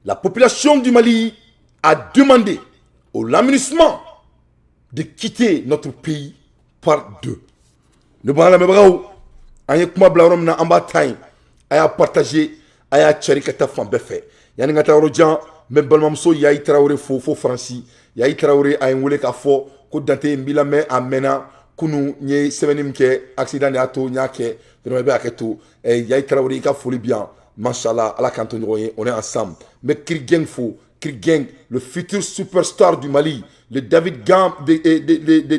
La population du Mali a demandé au lamunissement de quitter notre pays par deux. Ne parlons pas de kuma blarom na amba time aya partager aya charikata fambe fait yani ngata rojan me balmamso yayi Traoré fo Franci yayi Traoré ay wole ka fo ko dante mbila me amena kunu nye sevenim ke accident de ato nyake de be aketo yayi Traoré ka folie bien machallah ala kanto nyoye on est ensemble mais Kirgen fo Kirgen le futur superstar du Mali le David Gam de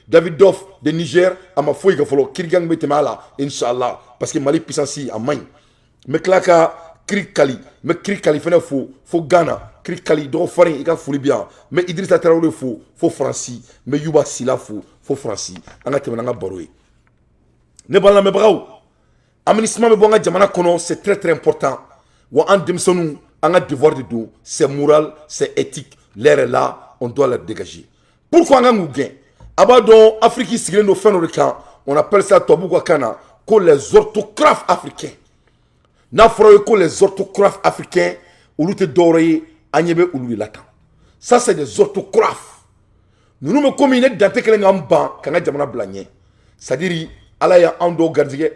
David Doff de Niger à ma foi il faut Kirgen metemala inshallah parce que Mali puissance a main mais klaka Krikali mais Krikali fena faut Ghana Krikali do farin il ka folie bien mais Idrissa Traoré faut Franci mais Yuba Sila faut Franci anga temana baroé ne bala me braw aminissement me bonga jamana kono c'est très très important wa en demsonu anga devoir de dos c'est moral c'est éthique l'air est là on doit le dégager pourquoi anga ngougen abadon Afrique siglen no feno rekan on appelle ça tobuko kana ko les orthographes africains na froye ko les orthographes africains ulute doré anyebe ululi latin ça c'est des orthographes nous nous comme une date que ngamba kana jamana blanye c'est-à-dire ala ya ando gardige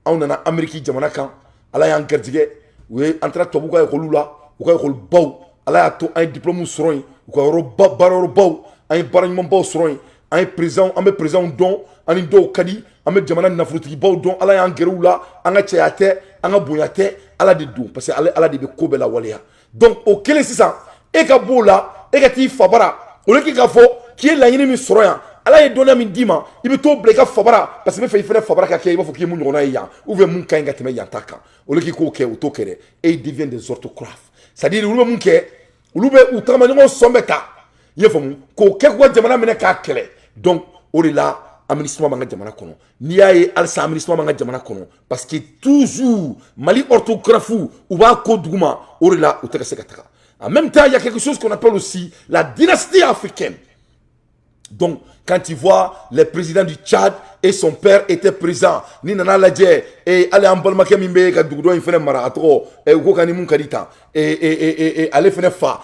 on na Amérique jamana kan ala ya gardige we entra tobuko ay kolula ou ko baw ala ya to un diplôme soroy ou ko roba baroro baw un baragnement baw soroy un président un président don un do kadi un jamana nafruti baw don ala ya ngerula anga chayate anga boyate ala de do parce que ala de ko bela waleya donc au kele sisa e ka bola e ka ti fabara o le ki ka fo ki e la yini mi soroya ala ye donna min dima ibe to bleka fabara parce que me fe fere fabara ka ke il faut ki mu ngona ya ou ve mun kanga teme yantaka o le ki ko ke o to kere et il devient des orthographes c'est-à-dire ulu mun ke ulu be u tama ngo sombeta ye famu ko ke ko jamana mena ka kele donc o de la aminissement manga jamana kono ni yaye alsa aminissement manga jamana kono parce que toujours Mali orthographe ou ba ko duguma o de la o teka sekataka en même temps il y a quelque chose qu'on appelle aussi la dynastie africaine. Donc, quand tu vois le président du Tchad et son père était présent, ni nana ladje et allez en balma kemimbe ka dugdo infene mara atro et ko kani mun kadita et allez fene fa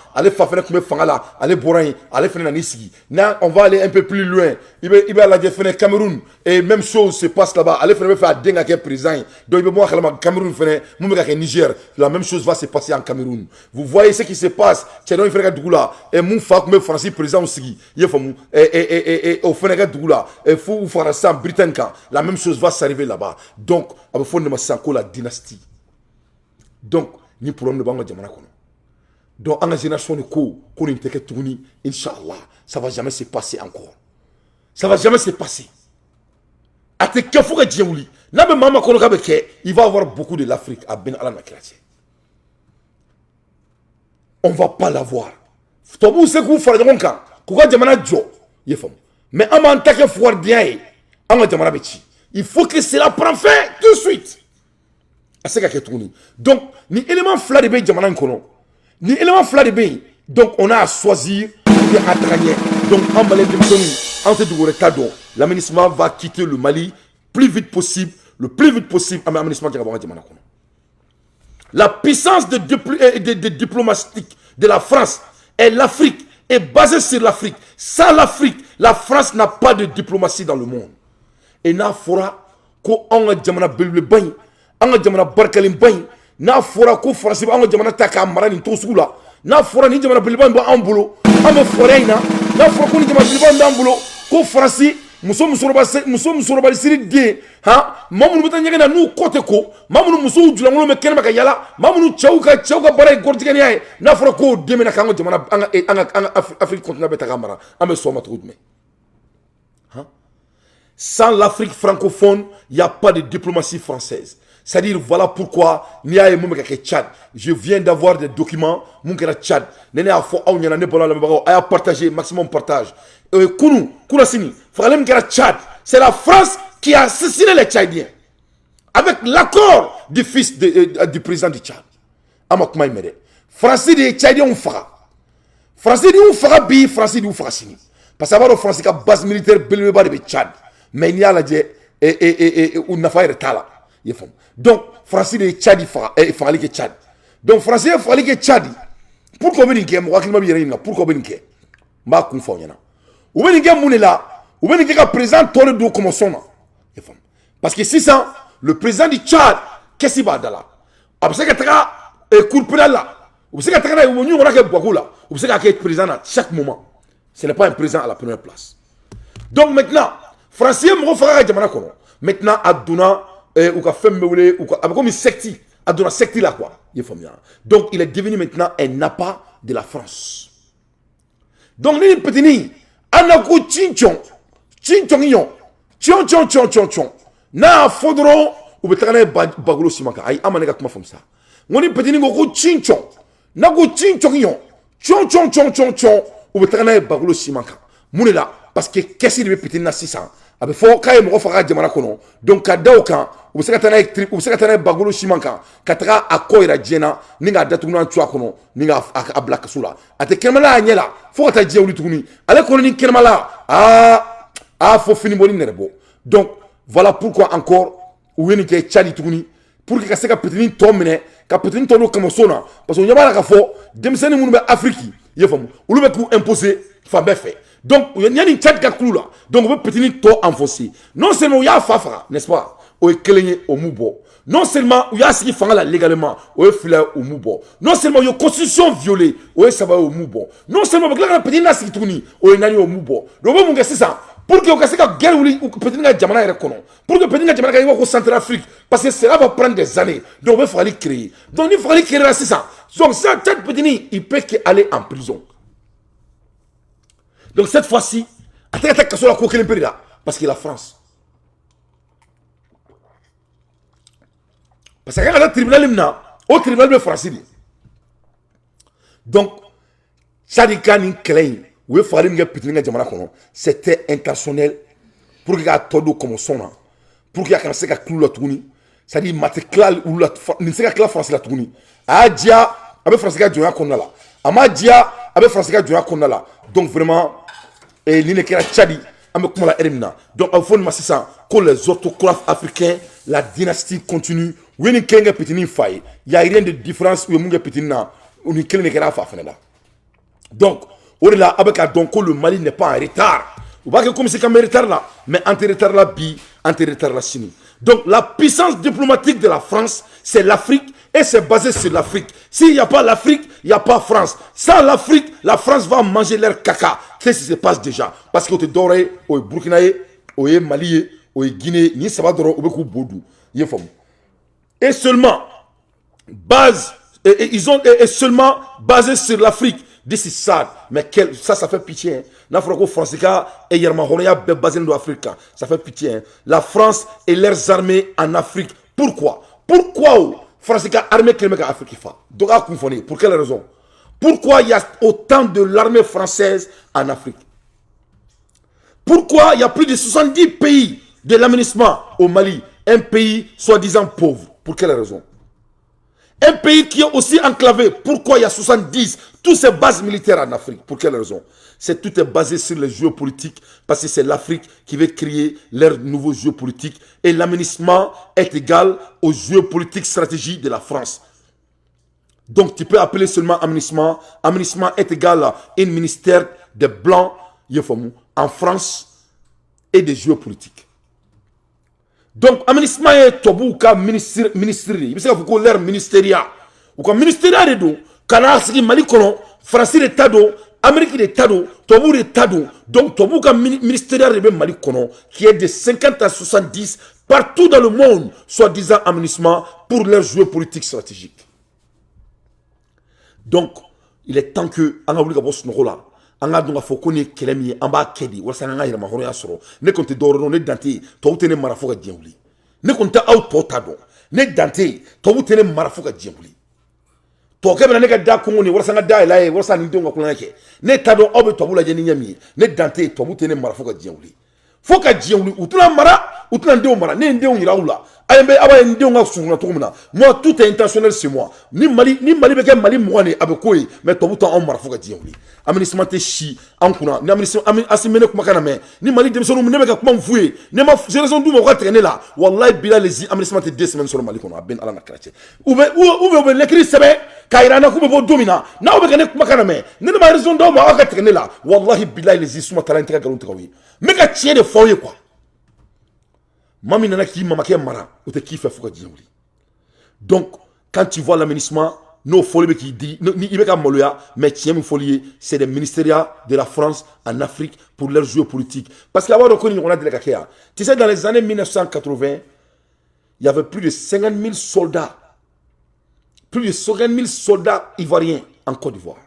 fene kume fangala allez borain allez fene nanisigi na on va aller un peu plus loin ibe ladje fene Cameroun et même chose se passe là-bas allez fene faire denga ke président donc ibe mo khalama Cameroun fene mun ka ke Niger la même chose va se passer en Cameroun. Vous voyez ce qui se passe tchado infene ka dugula et mun fa kume français président sigi yefamu et au fene ka dugula et fou français britannique la même chose va s'arriver là-bas. Donc il faut ne la dynastie. Donc ni problème de bango jamana kono. Donc en génération de ko ni teke tourni inchallah ça va jamais se passer encore. Ça va jamais se passer. Ate kefo ka djewli na be mama kono ka be ke il va avoir beaucoup de l'Afrique à ben ala nakirache. On va pas l'avoir. Tobu se ku fara jonka ko ka jamana jo yefam. Mais amanta ke fouar diaye il faut que cela prenne fin tout de suite. Donc, ni élément fla de bay jamana kono. Ni élément fla de bay. Donc, on a à choisir et à travailler. Donc, en Mali, entre deux l'aménagement va quitter le Mali le plus vite possible. La puissance de diplomatique de la France et l'Afrique est basée sur l'Afrique. Sans l'Afrique, la France n'a pas de diplomatie dans le monde. Et na fora ko anga jamana belbe bañ anga jamana barkalim bañ na fora ko français anga jamana taka marani to sugula na fora ni jamana belbe bañ ba ambulo amba foreina na fora ko ni jamana belbe bañ ambulo ko français muso ba siri de ha mamunu meta nyega na nu kote ko mamunu muso jula ngolo me kenba ka yala mamunu chauka bare gortigani ay na fora ko demena ka anga jamana anga Afrique continent beta kamara amba soma trudme. Sans l'Afrique francophone, il n'y a pas de diplomatie française. C'est-à-dire, voilà pourquoi, je viens d'avoir des documents, Tchad, partagé, maximum partage. Tchad, c'est la France qui a assassiné les Tchadiens. Avec l'accord du fils du président du Tchad. Français des Tchadiens ont fait. Français ont fait, Français ont fait. Parce que la France a une base militaire de Tchad. Mais il y a la donc français de Tchad il fallait que Tchad donc français il fallait que Tchad pourquoi bɛ nin kɛ mɔgɔ hakili ma bɛ yɛrɛ ɲininka pourquoi bɛ nin kɛ n b'a kun fɔ aw ɲɛna u bɛ nin kɛ mun de la u bɛ nin kɛ ka président tɔ de don commotion na i faamu parce que sisan le président du Tchad kɛsi b'a da la a bɛ se ka taga cour pénale la u bɛ se ka taga n'a ye u bɛ ɲɔgɔn kɛ Buaku la u bɛ se ka kɛ président na chaque moment ce n'est pas un président à la première place donc maintenant français ye mɔgɔ faga ka jamana kɔnɔ maintenant a donna u ka fɛn min bɛ wele u ka a bɛ komi secte a donna secte la quoi i ye faamuya donc il est devenu maintenant un appât de la France donc ni nin petini an na ko cincɔn cincɔn n'a y'a fɔ dɔrɔn u bɛ taga n'a ye bagolo siman kan ayi an ma ne ka kuma faamu sa n ko ni petini ko cincɔn n'a ko cincɔn u bɛ taga n'a ye bagolo siman kan mun de la parce que kɛsi de bɛ petini na sisan a bɛ fɔ k'a ye mɔgɔ faga jamana kɔnɔ donc ka da o kan u bɛ se ka taa n'a ye bagolo siman kan ka taga a kɔ yira diɲɛ na ni k'a datugu n'a cu a kɔnɔ ni k'a bila kaso la a tɛ kɛnɛmala a ɲɛ la fo ka taa diɲɛ wuli tuguni ale kɔni ni kɛnɛmala a fɔ fini bɔ ni nɛrɛ bɔ donc voilà pourquoi encore u ye nin kɛ Tchadi tuguni pour que ka se ka petini tɔ minɛ ka petini tɔ don kamoso na parce que u ɲɛ b'a la k'a fɔ denmisɛnnin minnu bɛ Afrique i ye faamu olu bɛ k'u imposer fan bɛɛ fɛ donc yanni Tchad ka kulu la donc u bɛ petini tɔ enfoncer non seulement u y'a fa faga n'est-ce pas o ye kelen ye o m'u bɔ non seulement u y'a sigi fanga la légalement o ye fila o m'u bɔ non seulement u ye constitution violée o ye saba ye o m'u bɔ non seulement u bɛ tila ka petini lasigi tuguni o ye naani o m'u bɔ donc u bɛ mun kɛ sisan pour que u ka se ka guerre wuli petini ka jamana yɛrɛ kɔnɔ pour que petini ka jamana ka i b'a fɔ ko Centrafrique parce que cela va prendre des années donc u bɛ fagali créer donc ni fagali créera sisan donc sisan Tchad petini il peut qu'aller en prison donc cette fois-ci a tɛ ka taa kaso la ko kelen pere la parce que la France parce que a ka taa tribunal min na o tribunal bɛ Faransi de donc Tchad ka nin kɛlɛ in u ye fagali min kɛ petini ka jamana kɔnɔ c'était intentionnel pour que k'a tɔ don commotion na pour que a kana se ka kulu la tuguni c'est à dire maa tɛ tila olu la nin se ka tila Faransi la tuguni a y'a diya a bɛ Faransi ka jɔnya kɔnɔna la a m'a diya a bɛ Faransi ka jɔnya kɔnɔna la donc vraiment nin de kɛra Tchadi an bɛ kuma la heure min na donc a bɛ fɔ nin ma sisan ko les autocrates africains la dynastie continue u ye nin kelen kɛ petini fa ye y a rien de différence u ye mun kɛ petini na u ni kelen de kɛra a fa fɛnɛ la donc au delà avec donc le Mali n'est pas en retard ou pas que comme c'est comme retard là mais en retard là bi en retard là sini donc la puissance diplomatique de la France c'est l'Afrique et c'est basé sur l'Afrique s'il n'y a pas l'Afrique il n'y a pas France sans l'Afrique la France va manger leur caca qu'est-ce qui se passe déjà parce que tu dors au Burkina au Mali au Guinée ni ça va dors au beaucoup boudou il faut et seulement base et ils ont et seulement basé sur l'Afrique. This is sad, mais ça fait pitié. Hein. La France et Yermahoroya basé dans l'Afrique. Ça fait pitié. Hein. La France et leurs armées en Afrique. Pourquoi France armée qui est en Afrique. Donc à confondre. Pour quelle raison? Pourquoi il y a autant de l'armée française en Afrique? Pourquoi il y a plus de 70 pays de l'aménagement au Mali? Un pays soi-disant pauvre. Pour quelle raison? Un pays qui est aussi enclavé. Pourquoi il y a 70 toutes ces bases militaires en Afrique? Pour quelle raison? Tout est basé sur les géopolitiques. Parce que c'est l'Afrique qui veut créer leurs nouveaux géopolitiques. Et l'aménagement est égal aux géopolitiques stratégiques de la France. Donc tu peux appeler seulement aménagement. Aménagement est égal à un ministère des Blancs en France et des géopolitiques. Donc, aménagement est tobu ka ministère. Il y a beaucoup l'air ministériel. Ou comme ministériel de Canada, Mali, France de Tado, Amérique de Tado, tobu de Tado. Donc, tobu ka ministériel de Mali, qui est de 50 à 70 partout dans le monde, soi-disant aménagement pour leur géopolitique stratégique. Donc, il est temps que, on a voulu que ce là. On a donc faut connaître quel est en bas kedi ou ça n'a rien à voir soro ne compte d'or ne danté to tene marafoka djewli ne compte out tado ne danté to tene marafoka djewli to ke bena ne ga da ko ngoni wala sanga da ila e wala sa ni donga kuna ke ne tado obe to bula jeni nyami ne danté to tene marafoka djewli Faut ka diɲɛ wuli u tɛna mara u tɛna n denw mara ne ye n denw yira u la a ye aw ye n denw ka sunkuna cogo min na moi tout est intentionnel c'est moi ni mali bɛ kɛ mali 20 de a bɛ k'o ye mais tubabu t'anw mara fo ka diɲɛ wuli aménagement tɛ si an kunna ni Assimi ne kumakan na mɛn ni mali denmisɛnninw ne bɛ ka kuma min f'u ye ne ma génération d'u ma u ka tigɛ ne la wallahi bilahi lezi aménagement tɛ 2 semaines sɔrɔ mali kɔnɔ a bɛ ala na kira cɛ u bɛ l'écrit sɛbɛn k'a yira an na k'u bɛ bɔ don min na n'aw bɛ ka ne kumakan na mɛn ne ma raison d'aw ma aw ka tigɛ ne la wallahi bilahi lezi suma taara n tɛ ka nkalon tigɛ aw ye n bɛ ka tiɲɛ de f'aw ye quoi. Mami nana qui mamakɛ mara o tɛ k'i fɛ fo ka diɲɛ wuli donc quand tu vois l'aménagement n'o fɔli bɛ k'i di ni i bɛ ka maloya mais tiɲɛ min fɔli ye c'est des ministériats de la France en Afrique pour leur jeu politique parce que a b'a dɔn ko ni ɲɔgɔnna deli ka kɛ yan tu sais dans les années 1980 il y avait plus de 50 000 soldats ivoiriens en Côte d'Ivoire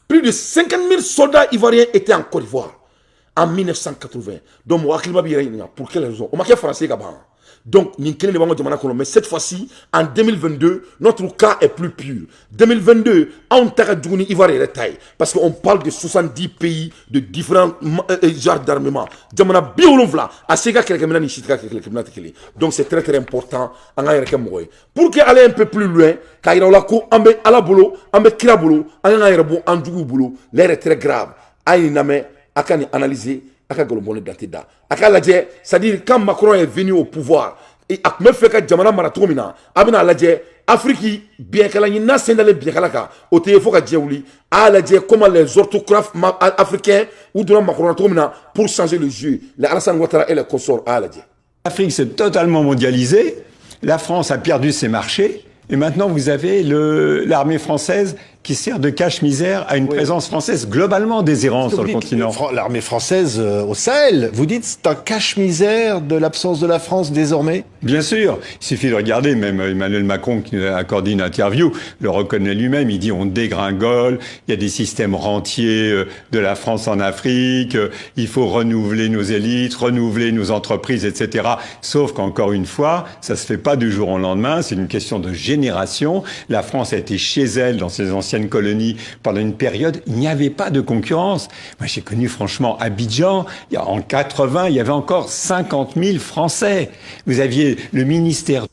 plus de 50 000 soldats ivoiriens étaient en Côte d'Ivoire en 1980. Donc, pour quelle raison? On m'a fait français là-bas. Donc, mais cette fois-ci, en 2022, notre cas est plus pur. 2022, on t'a dit Ivoire et taille. Parce qu'on parle de 70 pays de différents genres d'armement. Donc, c'est très très important. Pour aller un peu plus loin, car il y a à la boulot, on met kirabolo, on a boulot, l'air est très grave. Akani analyser aka golobone datida aka lajɛ c'est-à-dire quand Macron est venu au pouvoir et a me fait ka jamana mara cogo min na a bɛna lajɛ Afrique biɛnkala ɲinina sen dalen biɛnkala kan o tɛ fo ka diɲɛ wuli a lajɛ comment les orthographes africains u donna Macron na cogo min na pour changer le jeu les Alassane Ouattara et les consorts a lajɛ. L'Afrique s'est totalement mondialisée, la France a perdu ses marchés et maintenant vous avez l'armée française qui sert de cache-misère à une présence française globalement désirante sur le continent. L'armée française au Sahel, vous dites c'est un cache-misère de l'absence de la France désormais? Bien sûr, il suffit de regarder, même Emmanuel Macron qui nous a accordé une interview, le reconnaît lui-même, il dit on dégringole, il y a des systèmes rentiers de la France en Afrique, il faut renouveler nos élites, renouveler nos entreprises, etc. Sauf qu'encore une fois, ça se fait pas du jour au lendemain, c'est une question de génération. La France a été chez elle dans ses anciennes colonies pendant une période, il n'y avait pas de concurrence. Moi, j'ai connu franchement Abidjan, en 80, il y avait encore 50 000 Français. Vous aviez le ministère.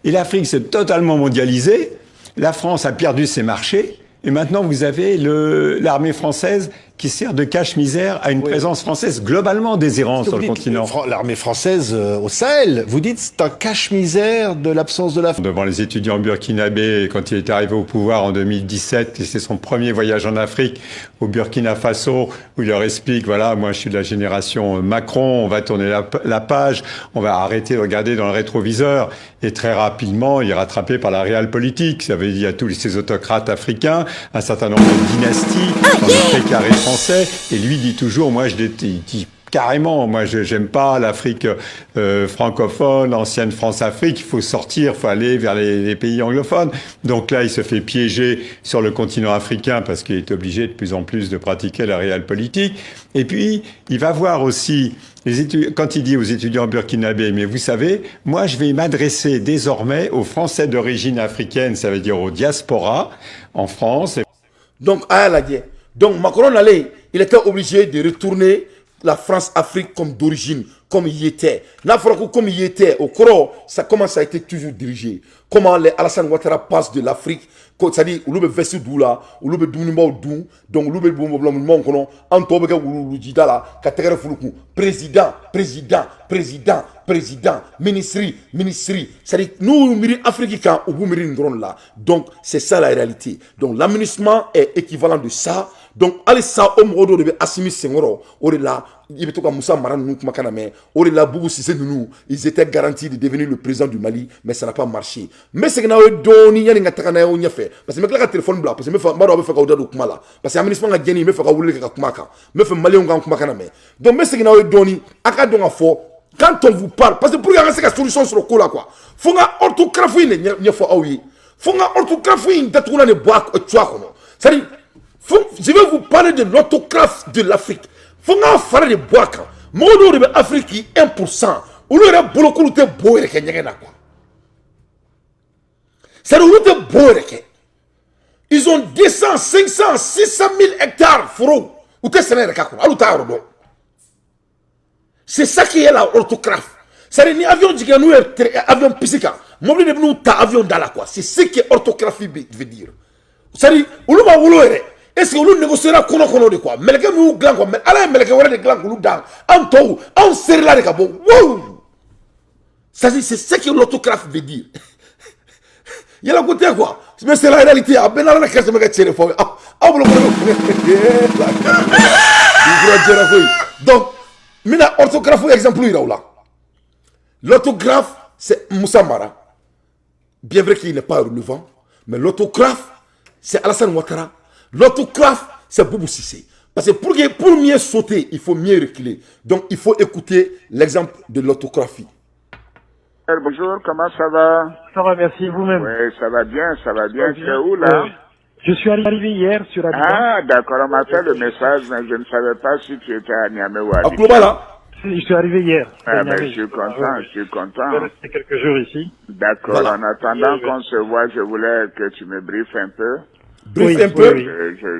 Et l'Afrique s'est totalement mondialisée, la France a perdu ses marchés, et maintenant vous avez l'armée française qui sert de cache-misère à une présence française globalement désirante sur le continent. L'armée française au Sahel, vous dites c'est un cache-misère de l'absence de la France. Devant les étudiants burkinabés, quand il est arrivé au pouvoir en 2017, et c'est son premier voyage en Afrique, au Burkina Faso, où il leur explique, voilà, moi je suis de la génération Macron, on va tourner la page, on va arrêter de regarder dans le rétroviseur, et très rapidement, il est rattrapé par la réelle politique. Ça veut dire il y a tous ces autocrates africains, un certain nombre de dynasties, dans le précaré français, et lui dit toujours, moi je dis carrément, moi j'aime pas l'Afrique francophone, l'ancienne France-Afrique, il faut sortir, il faut aller vers les pays anglophones. Donc là, il se fait piéger sur le continent africain parce qu'il est obligé de plus en plus de pratiquer la réelle politique. Et puis, il va voir aussi, quand il dit aux étudiants burkinabés, mais vous savez, moi je vais m'adresser désormais aux Français d'origine africaine, ça veut dire aux diasporas en France. Donc, donc Macron allait, il était obligé de retourner la France-Afrique comme d'origine, comme il y était. L'Afrique comme il y était, au Coro, ça commence à être toujours dirigé. Comment les Alassane Ouattara passent de l'Afrique, c'est-à-dire, où le vesti doula, où le dounimba dou, donc où le boumboumboumboum kono, en tobe ka wulu jidala, ka tegere fuluku, président, ministre. C'est-à-dire, nous, miri africains, ou vous miri ndron là. Donc, c'est ça la réalité. Donc, l'aménagement est équivalent de ça. Donc, allez ça, au modo de Assimi Senghor, au là, il y a Moussa Maran, au là, Boubou Sissé nous, ils étaient garantis de devenir le président du Mali, mais ça n'a pas marché. Mais c'est que nous avons donné, il y a un takana, on y a fait. Parce que le téléphone blanc, parce que je fais Kauda de Kumala, parce que l'aménagement a gagné, je fais Kaoulé Kumaka, je fais Mali, on a Kumakana. Donc, mais c'est que nous avons donné, à don à fort, quand on vous parle, parce que pour y avoir cette solution sur le coup là, quoi, faut que orthographie, il faut aouiller. Faut que orthographie, d'être ne bois, tu vois, c'est-à-dire, je vais vous parler de l'autographe de l'Afrique. Faut que vous parler de bois. Moi, je vais Afrique qui 1%. Ou le reste, beaucoup de bois et c'est le bois. Ils ont 200, 500, 600 000 hectares. Ou qu'est-ce que c'est? C'est ça qui est la orthographe. C'est-à-dire, ni avion dit que nous avion pisika, mobile de nous ta avion dans la quoi. C'est ce que orthographie veut dire. C'est-à-dire, on va vouloir. Est-ce que nous négociera kono de quoi? Melke nous gland quoi? Mais ala melke wala de gland nous dans. En tout, en serre là de cabo. Wow! C'est ce que l'orthographe veut dire. Il y a la côté quoi? Mais c'est la réalité. Ah ben là la question me tiré fort. Ah bon donc, mina orthographe exemple là. L'orthographe c'est Moussa Mara. Bien vrai qu'il n'est pas relevant, mais l'autographe c'est Alassane Ouattara. L'autographe c'est Boubou Sissé. Parce que pour mieux sauter, il faut mieux reculer. Donc il faut écouter l'exemple de l'autographie. Bonjour, comment ça va? Ça va, merci, vous-même. Oui, ça va bien, ça va bien. C'est où là? Je suis arrivé hier sur Abidjan. Ah, d'accord, on m'a fait le message, mais je ne savais pas si tu étais à Niamey ou à À Koulouba là? Je suis arrivé hier. Ah, ben, je suis content, je suis Je content. vais rester quelques jours ici. D'accord, Voilà. en attendant qu'on se voit, je voulais que tu me briefes un peu. Brief Oui, un peu. oui,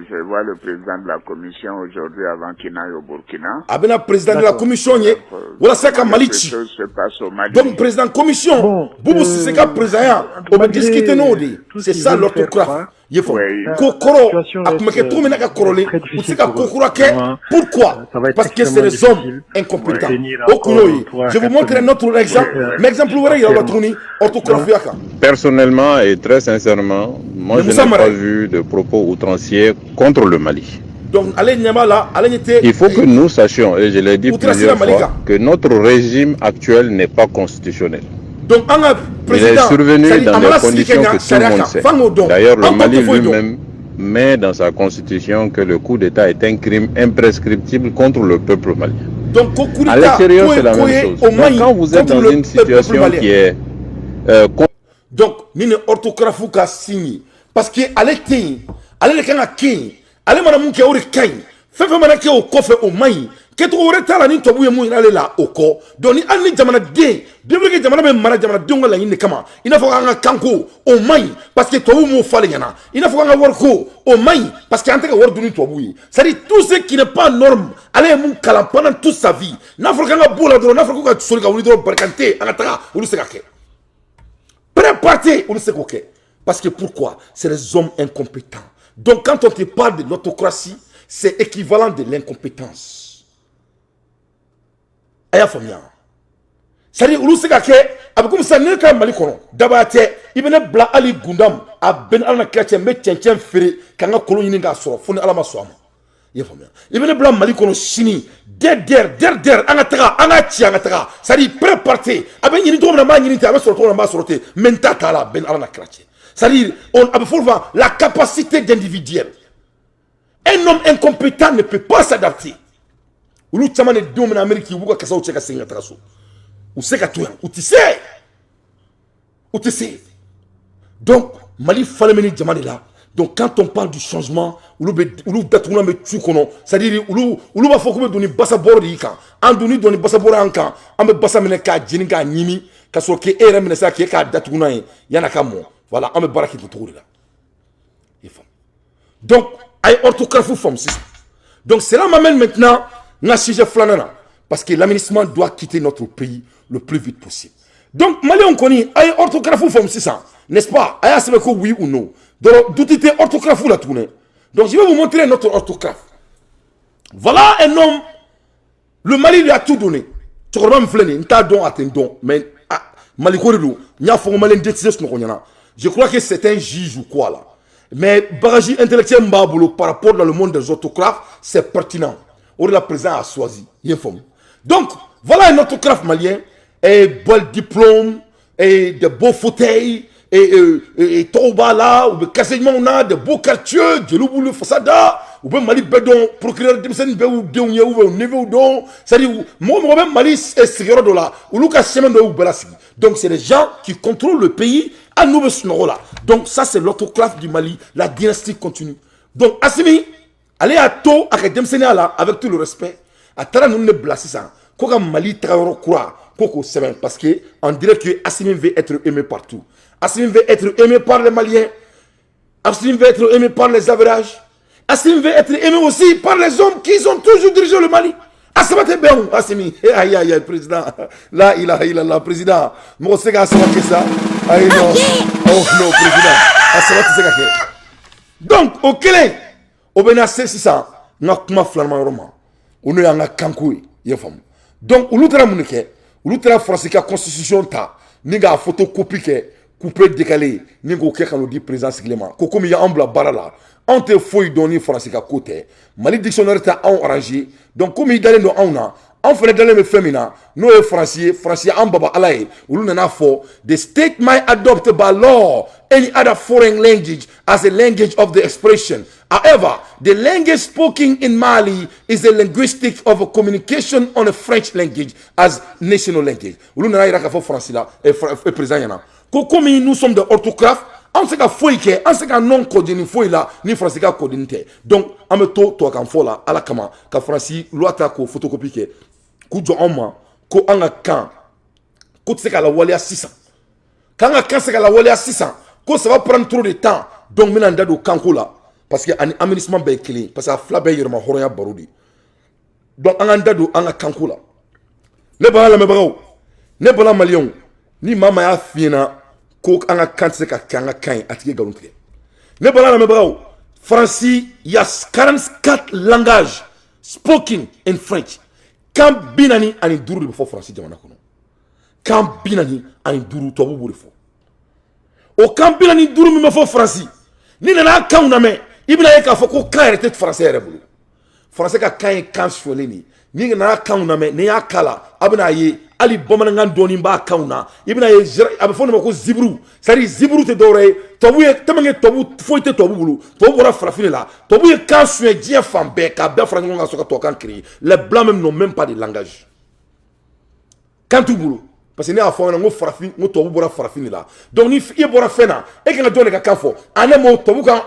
Je vois le président de la commission aujourd'hui avant qu'il n'aille au Burkina. Abena président de la commission yé. Voilà ça qu'a Quelque Malichi. chose se passe au Mali. Donc président commission. Bon, Boubou Sissé qu'a président. On va discuter nous dit. C'est ça l'orthographe. Il faut. Oui. Kokoro. situation A kuma ke tout mena ka korole. très Ou difficile c'est ka pour eux. kokura ke. Vraiment, Pourquoi? ça va être Parce que c'est extrêmement des hommes difficile incompétents. de tenir Au encore Kouloyi. 3 à Je vous 4 montre un semaines. autre exemple. Mais exemple, vous voyez, il y a l'autre orthographe yaka. Personnellement et très sincèrement, moi Mais je Moussa n'ai pas Mara. vu de propos outranciers contre le Mali. Donc allez Niama là, allez était. Il faut que nous sachions, et je l'ai dit Outrancier plusieurs Malika. fois, que notre régime actuel n'est pas constitutionnel. Donc un Il est président. survenu c'est-à-dire, dans Amala des conditions Sidi Kenya, que tout le monde sait. Fango donc. D'ailleurs, le En Mali tant que lui-même met dans sa constitution que le coup d'État est un crime imprescriptible contre le peuple malien. Donc Kokurita, À l'extérieur, c'est la Koé, même chose. au Donc, Mali, quand vous êtes contre dans le une peuple situation malien. qui est Donc ni ne orthographe ka signé parce que ale té ale le kan ka ké ale mana mun ke o de kain fefe mana ke o kofe o mai ke to ore tala ni tobu ye mun ale la o ko donc ni ani jamana de bien que jamana be mara jamana donga la ni kama ina fo ka kanko o mai parce que tobu mo fale yana ina fo ka wor ko o mai parce que ante ka wor duni tobu yi c'est à dire tout ce qui n'est pas norme ale mun kala pendant toute sa vie na fo ka bola do na fo ka soli ka wuli do barkante anga taka ulu se ka ke préparez, on ne sait quoi. Parce que pourquoi? C'est les hommes incompétents. Donc quand on te parle de l'autocratie, c'est équivalent de l'incompétence. Aya famia. C'est-à-dire, on ne sait quoi. Avec comme ça, n'est qu'un malikono. D'abord, il venait bla ali gundam, a ben alna chrétien, mais tien ferré, quand on a colonie n'a sort, fond alama soama. Il venait blanc malikono chini der angatara angatara ça dit préparé aben yini to na ma yini ta sorto na ma sorté menta tala ben ala na krache ça dit on a besoin la capacité d'individuel. Un homme incompétent ne peut pas s'adapter ulu chamane dom na Amérique buka kasa ucheka singa traso useka tuya utise donc Mali fallait mener jamane là. Donc quand on parle du changement, c'est-à-dire ulu va faut que doni basa bordi kan an doni basa bora an kan an be basa mena ka jini ka nyimi ka so ke era mena sa ke ka datuna yana ka mo voilà an be baraki to tour là. Donc ay orthographe forme c'est. Donc cela m'amène maintenant na sujet flanana parce que l'aménagement doit quitter notre pays le plus vite possible. Donc Mali on connaît ay orthographe forme c'est ça, n'est-ce pas? Aya c'est que oui ou non. Donc, d'où était orthographe la tournée. Donc, je vais vous montrer notre orthographe. Voilà un homme. Le Mali lui a tout donné. Tu crois me flâner, il t'a donné attendons. Mais, Mali Koridou, il y a un Malin décisé. Je crois que c'est un juge ou quoi là. Mais, bagage intellectuel Mbaboulou par rapport dans le monde des orthographes, c'est pertinent. On l'a présent à choisi. Donc, voilà un orthographe malien. Et bon diplôme, et de beaux fauteuils. Et Touba là, ou bien Kassément on a de beaux quartiers, de l'Ouboulou Fassada, ou bien Mali Bedon, procureur de Msen Béou, Déounia, ou Niveau Don, c'est-à-dire, moi-même Mali est Sigero là, ou Lucas Semen de Oubelassi. Donc c'est les gens qui contrôlent le pays à Nouveau Snoro là. Donc ça c'est l'autocrate du Mali, la dynastie continue. Donc Assimi, allez à Tau, à Demsenia là, avec tout le respect, à Tara nous ne blasser ça, quoi Mali Traoro Kura, Koko Semen, parce qu'on dirait que Assimi veut être aimé partout. Assimi veut être aimé par les Maliens. Assimi veut être aimé par les Averages. Assimi veut être aimé aussi par les hommes qui ont toujours dirigé le Mali. Asabate ben Asimi. Aïe aïe président. Là il a la président. Mo se ga asabate ça. Aïe non. Oh non président. Asabate se ga ke. Donc au kele au bena 600 na kuma flanma roma. Onu ya nga kanku ye fam. Donc ulu tra munike, ulu tra français ka constitution ta ni ga photocopie ke coupé décalé ni go ke kanu di président siglement. Ko komi ya ambla barala. On te foi donner français ka côté. Mali dictionnaire ta en arrangé. Donc comme il dalé no auna, on fait dalé me femina, no e français en baba alaye, ulu na fo, the state might adopt by law any other foreign language as a language of the expression. However, the language spoken in Mali is a linguistic of a communication on a French language as national language. Ulu na ira ka fo français là et président yana. Ko comme nous sommes des orthographes, on se ka foi ke, on se ka non code ni foi là, ni français ka code ni te. Donc, on me to kan fo là, ala kama, ka français loi ta ko photocopie ke, ku jo oma, ko anga kan, ko se ka la wali à 600. Quand anga kan se ka la wali à 600, ko ça va prendre trop de temps. Donc, mina ndado kanko là, parce que un aménagement be clé, parce que fla be yirma horoya barudi. Donc, anga ndado anga kanko là. Ne ba la me brawo, ne ba la malion, ni mama ya fina ko anga kante ka kanga kan atige galuntre ne bala na mebrao français yas 44 langages spoken in French kan binani ani duru before français jamana kono kan binani ani duru to bu buri fo o kan binani duru mi before français ni na kan na me ibna e ka fo ko kan rete français rebulu français ka kan soleni ni na kan na me ne ya kala abna ye ali bamanan doni ba kauna ibina ye abe fo no ko zibru sari zibru te dore tobu ye tamange tobu foite tobu bulu tobu bora frafine là tobu ye kan sué dia fambe ka ba frango nga soka to kan créer les blancs même n'ont même pas de langage quand tu bulu parce que ne a fo ngo frafine ngo tobu bora frafine là donc ni e bora fena e ka doni ka kanfo ane mo tobu kan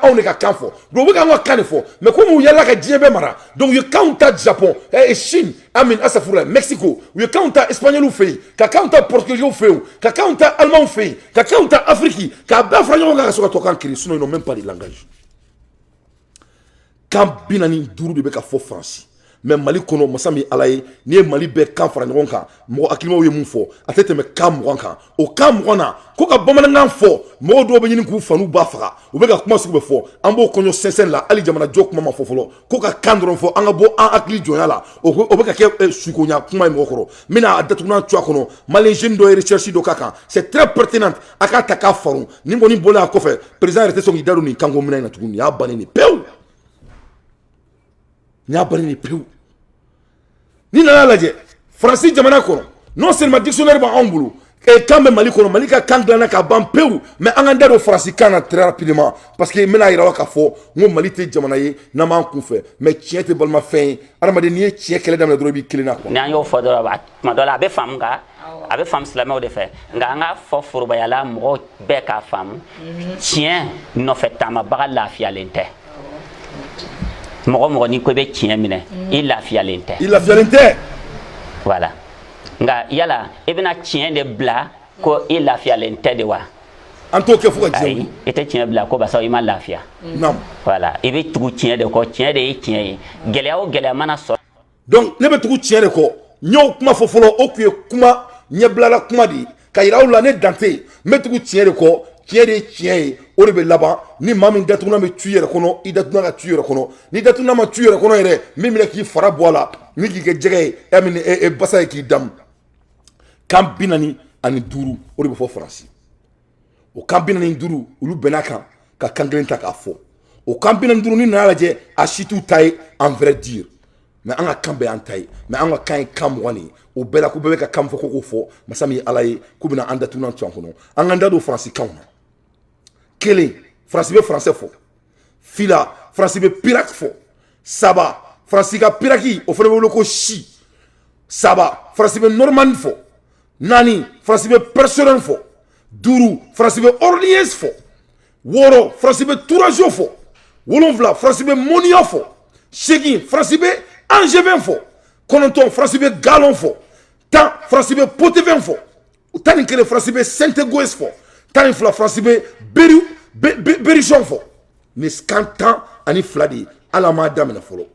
on ne ka kanfo do bu kan kan fo mais comme yalla ka diebe mara donc you counter Japon et Chine amin asafura Mexico you counter espagnol ou fait ka counter portugais ou fait ka counter allemand ou fait ka counter afrique ka ba franyo nga so ka to kan kiri sinon ils n'ont même pas de langage quand binani duru de be ka fo français mais Mali kono masami alaye ni Mali be kan fara ngon kan mo akilimo ye mun fo atete me kam ngon kan o kam ngona ko ka bamanan fo mo do be nyini ku fanu ba fara o be ka kuma su be fo ambo konyo sensen la ali jamana jok mama fo folo ko ka kandron fo anga bo an akili jonya la o be ka ke sukonya kuma mo koro mina adatuna twa kono Mali jeune do recherche do kaka c'est très pertinent aka taka faru ni ngoni bola ko fe président rete so ngidaru ni kango mina na tukuni ya banini pew nya bari ni peu ni na laje français jamana kono non seulement dictionnaire ba ambulu et quand même Mali kono Malika kanglana ka ban peu mais anganda do français kana très rapidement parce que mena ira ka fo ngo Mali te jamana ye na man ku fe mais tiete bolma fin armade ni tie kele dam na drobi kilina ko na yo fo do ba ma do la be fam ga abe fam slama o de fe nga fo furu ba yala mo be ka fam tien no fait tama ba la fialente mo ni ko be tiemine il a fialente voilà nga yala ibna tien de bla ko il a fialente de wa anto ke fuka tien était tien bla ko ba sa ima lafia non voilà ibe tu tien de ko tien de tien gelea o gelea mana so donc ne be tu tien de ko nyo kuma fofolo o kuma nyebla la kuma di kayira la ne dante me tu tien de ko tien de tien o de be laba ni mami datuna me tuyer kono i datuna ka tuyer kono ni datuna ma tuyer kono ere mimi ki fara bola ni ki ke jege amine e basa ki dam kam binani ani duru o de be fo français o kam binani duru ulu benaka ka kanglen ta ka fo o kam binani duru ni na laje a shitu tay en vrai dire mais anga kambe antai mais anga kan kam wani o bela ku bebe ka kam fo ko fo masami alaye ku bina anda tunan twan kono anga ndado français kauna kele français be français fo fila français be pirak fo saba français ka piraki o fele wolo ko shi saba français be normand fo nani français be personnel fo duru français be orlies fo woro français be tourageau fo wolonvla français be monia fo shegi français be angevin fo kononton français be galon fo tan français be potévin fo tan kele français be saint-égoïs fo tan fla français be berichon fo ni skantan ani fladi ala ma damena folo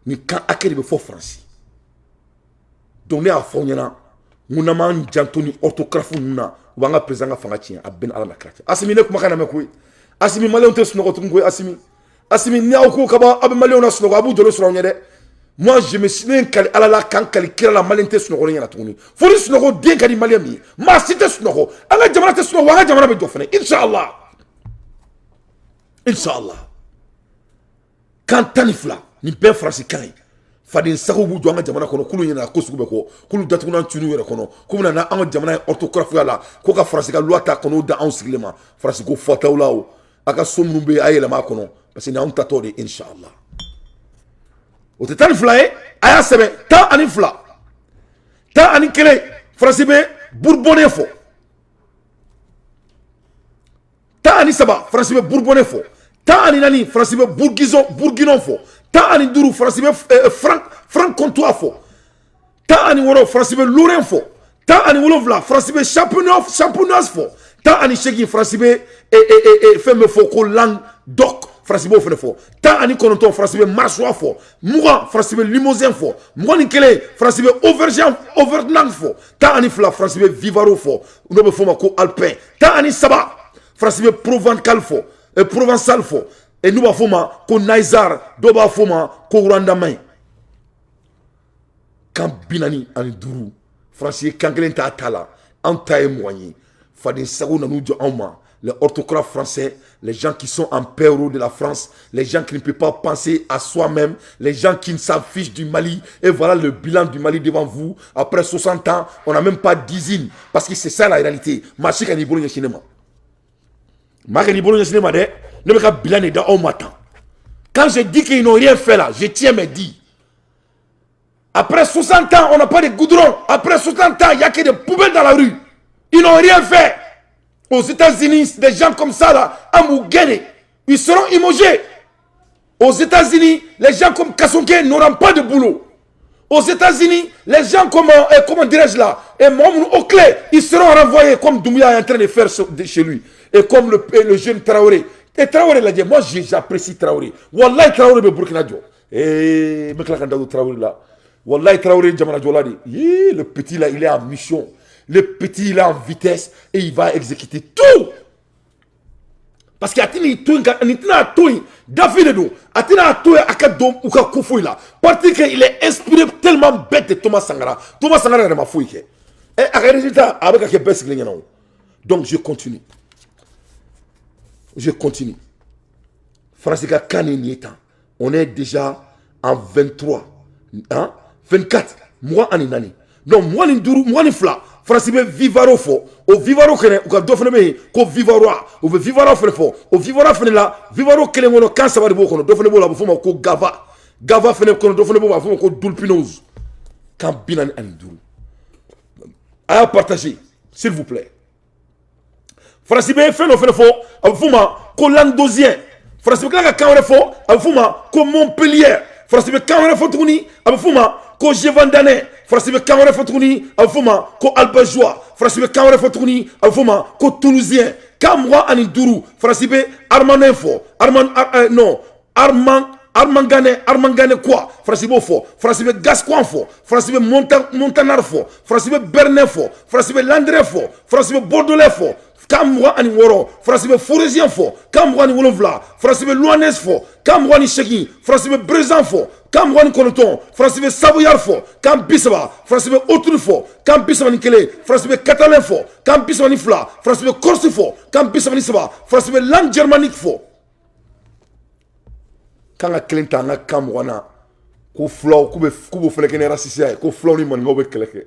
ni kan hakɛ de bɛ fɔ faransi donc ne y'a fɔ aw ɲɛna mun na m'an janto ni orthographe ninnu na u b'an ka président ka fanga tiɲɛ a bɛɛ ni ala na kira cɛ Asimi ne kumakan lamɛn koyi Asimi maliyɛnw tɛ sunɔgɔ tugun koyi Asimi ni aw ko kaba aw bɛ maliyɛnw na sunɔgɔ a b'u jɔlen sɔrɔ aw ɲɛ dɛ moi je me suis ne kali ala la kan kali kira la maliyɛn tɛ sunɔgɔ ɲɛna tuguni fo ni sunɔgɔ den ka di maliyɛn min ye maa si tɛ sunɔgɔ an ka jamana tɛ sunɔgɔ an ka jamana bɛ jɔ fɛnɛ inshallah kan 12 nin bɛɛ faransi kan ye faden sago b'u jɔ an ka jamana kɔnɔ k'olu ɲɛna ko sugu bɛ kɔ k'olu datugunan tunu yɛrɛ kɔnɔ k'u bɛna na an ka jamana ye orthographe la ko ka faransi ka loi ta kɔnɔ da anw sigilen ma faransi ko fɔtaw la o a ka so minnu bɛ yen a yɛlɛma a kɔnɔ parce que ni anw tatɔ de inshallah o tɛ 12 ye a y'a sɛbɛn 12 11 faransi bɛ bourbonnais fɔ 13 faransi bɛ bourbonnais fɔ 14 faransi bɛ bourguignon fɔ 15 faransi bɛ franc comtois fɔ 16 faransi bɛ lorrain fɔ 17 faransi bɛ champenoise fɔ 18 faransi bɛ fɛn bɛ fɔ ko languedoc faransi b'o fɛnɛ fɔ 19 faransi bɛ marchois fɔ 20 faransi bɛ limousin fɔ 21 faransi bɛ auvergnat fɔ 12 faransi bɛ vivaro fɔ n'o bɛ fɔ ma ko alpin 13 faransi bɛ provençal fɔ et n'u b'a fɔ ma ko naizar dɔw b'a fɔ ma ko rwandamain kan 45 faransi ye kan kelen ta la an ta ye mɔgɔ ye faden sago nan'u jɔ anw ma les orthographes français, les gens qui sont en pérou de la France, les gens qui ne peuvent pas penser à soi-même, les gens qui ne s'affichent du Mali. Et voilà le bilan du Mali devant vous. Après 60 ans, on n'a même pas d'usine. Parce que c'est ça la réalité. Quand je dis qu'ils n'ont rien fait là, je tiens mes dits. Après 60 ans, on n'a pas de goudron. Après 60 ans, il n'y a que des poubelles dans la rue. Ils n'ont rien fait. Aux États-Unis, des gens comme ça, là, à Mougene, ils seront imogés. Aux États-Unis, les gens comme Kassonke n'auront pas de boulot. Aux États-Unis, les gens comme, comment dirais-je là, et Mohamed Oklé, ils seront renvoyés comme Doumbia est en train de faire chez lui. Et comme le jeune Traoré. Et Traoré l'a dit, moi j'apprécie Traoré. Wallahi Traoré be Burkina Dio. Et Meklakandao Traoré là. Wallahi Traoré Djamana Djoladi. Le petit là, il est en mission. Le petit, il est en vitesse et il va exécuter tout. Parce qu'il y a il est inspiré tellement bête de Thomas Sankara. Thomas Sankara est ma fouille. Et à résultat, avec donc je continue. Francis Kane, on est déjà en 23, hein? 24, moi en une année. Donc moi ni fla. Francis be vivaro fo o vivaro kene o ka do fene be ko vivaro o be vivaro fene fo o vivaro fene la vivaro kele ngono kan sabari bo kono do fene bo la bo fo ma ko gava fene kono do fene bo ba fo ma ko dulpinose kan binani ani duru a partager s'il vous plaît. Francis be fene fene fo a fo ma ko landosien Francis be ka kan wore fo a fo ma ko Montpellier Francis be kan wore fo tuni a fo ma ko Gévaudanais Francis be kan wore fo tuni a fo ma ko Albajois Francis be kan wore fo tuni a fo ma ko Toulousien Kamwa ani duru Francis be Armanin fo Armangane quoi Francis be fo Francis be Gascoin fo Francis be Montagnard fo Francis be Bernin fo Francis be Landré fo Francis be Bordelais fo Kamwa ani woro Francis be Forésien fo Kamwa ani wolonvla Francis be Louanès fo Kamwa ani Chegui Francis be Brezan fo Kamwa ni Konoton Francis be Savoyard fo Kam Bisaba Francis be Otru fo Kam Bisaba ni Kele Francis be Catalan fo Kam Bisaba ni Fla Francis be Corse fo Kam Bisaba ni Saba Francis be langue germanique fo Kanga Clinton na Kamwana ko flaw kubo fele kene raciste ko flaw ni man ngobe keleke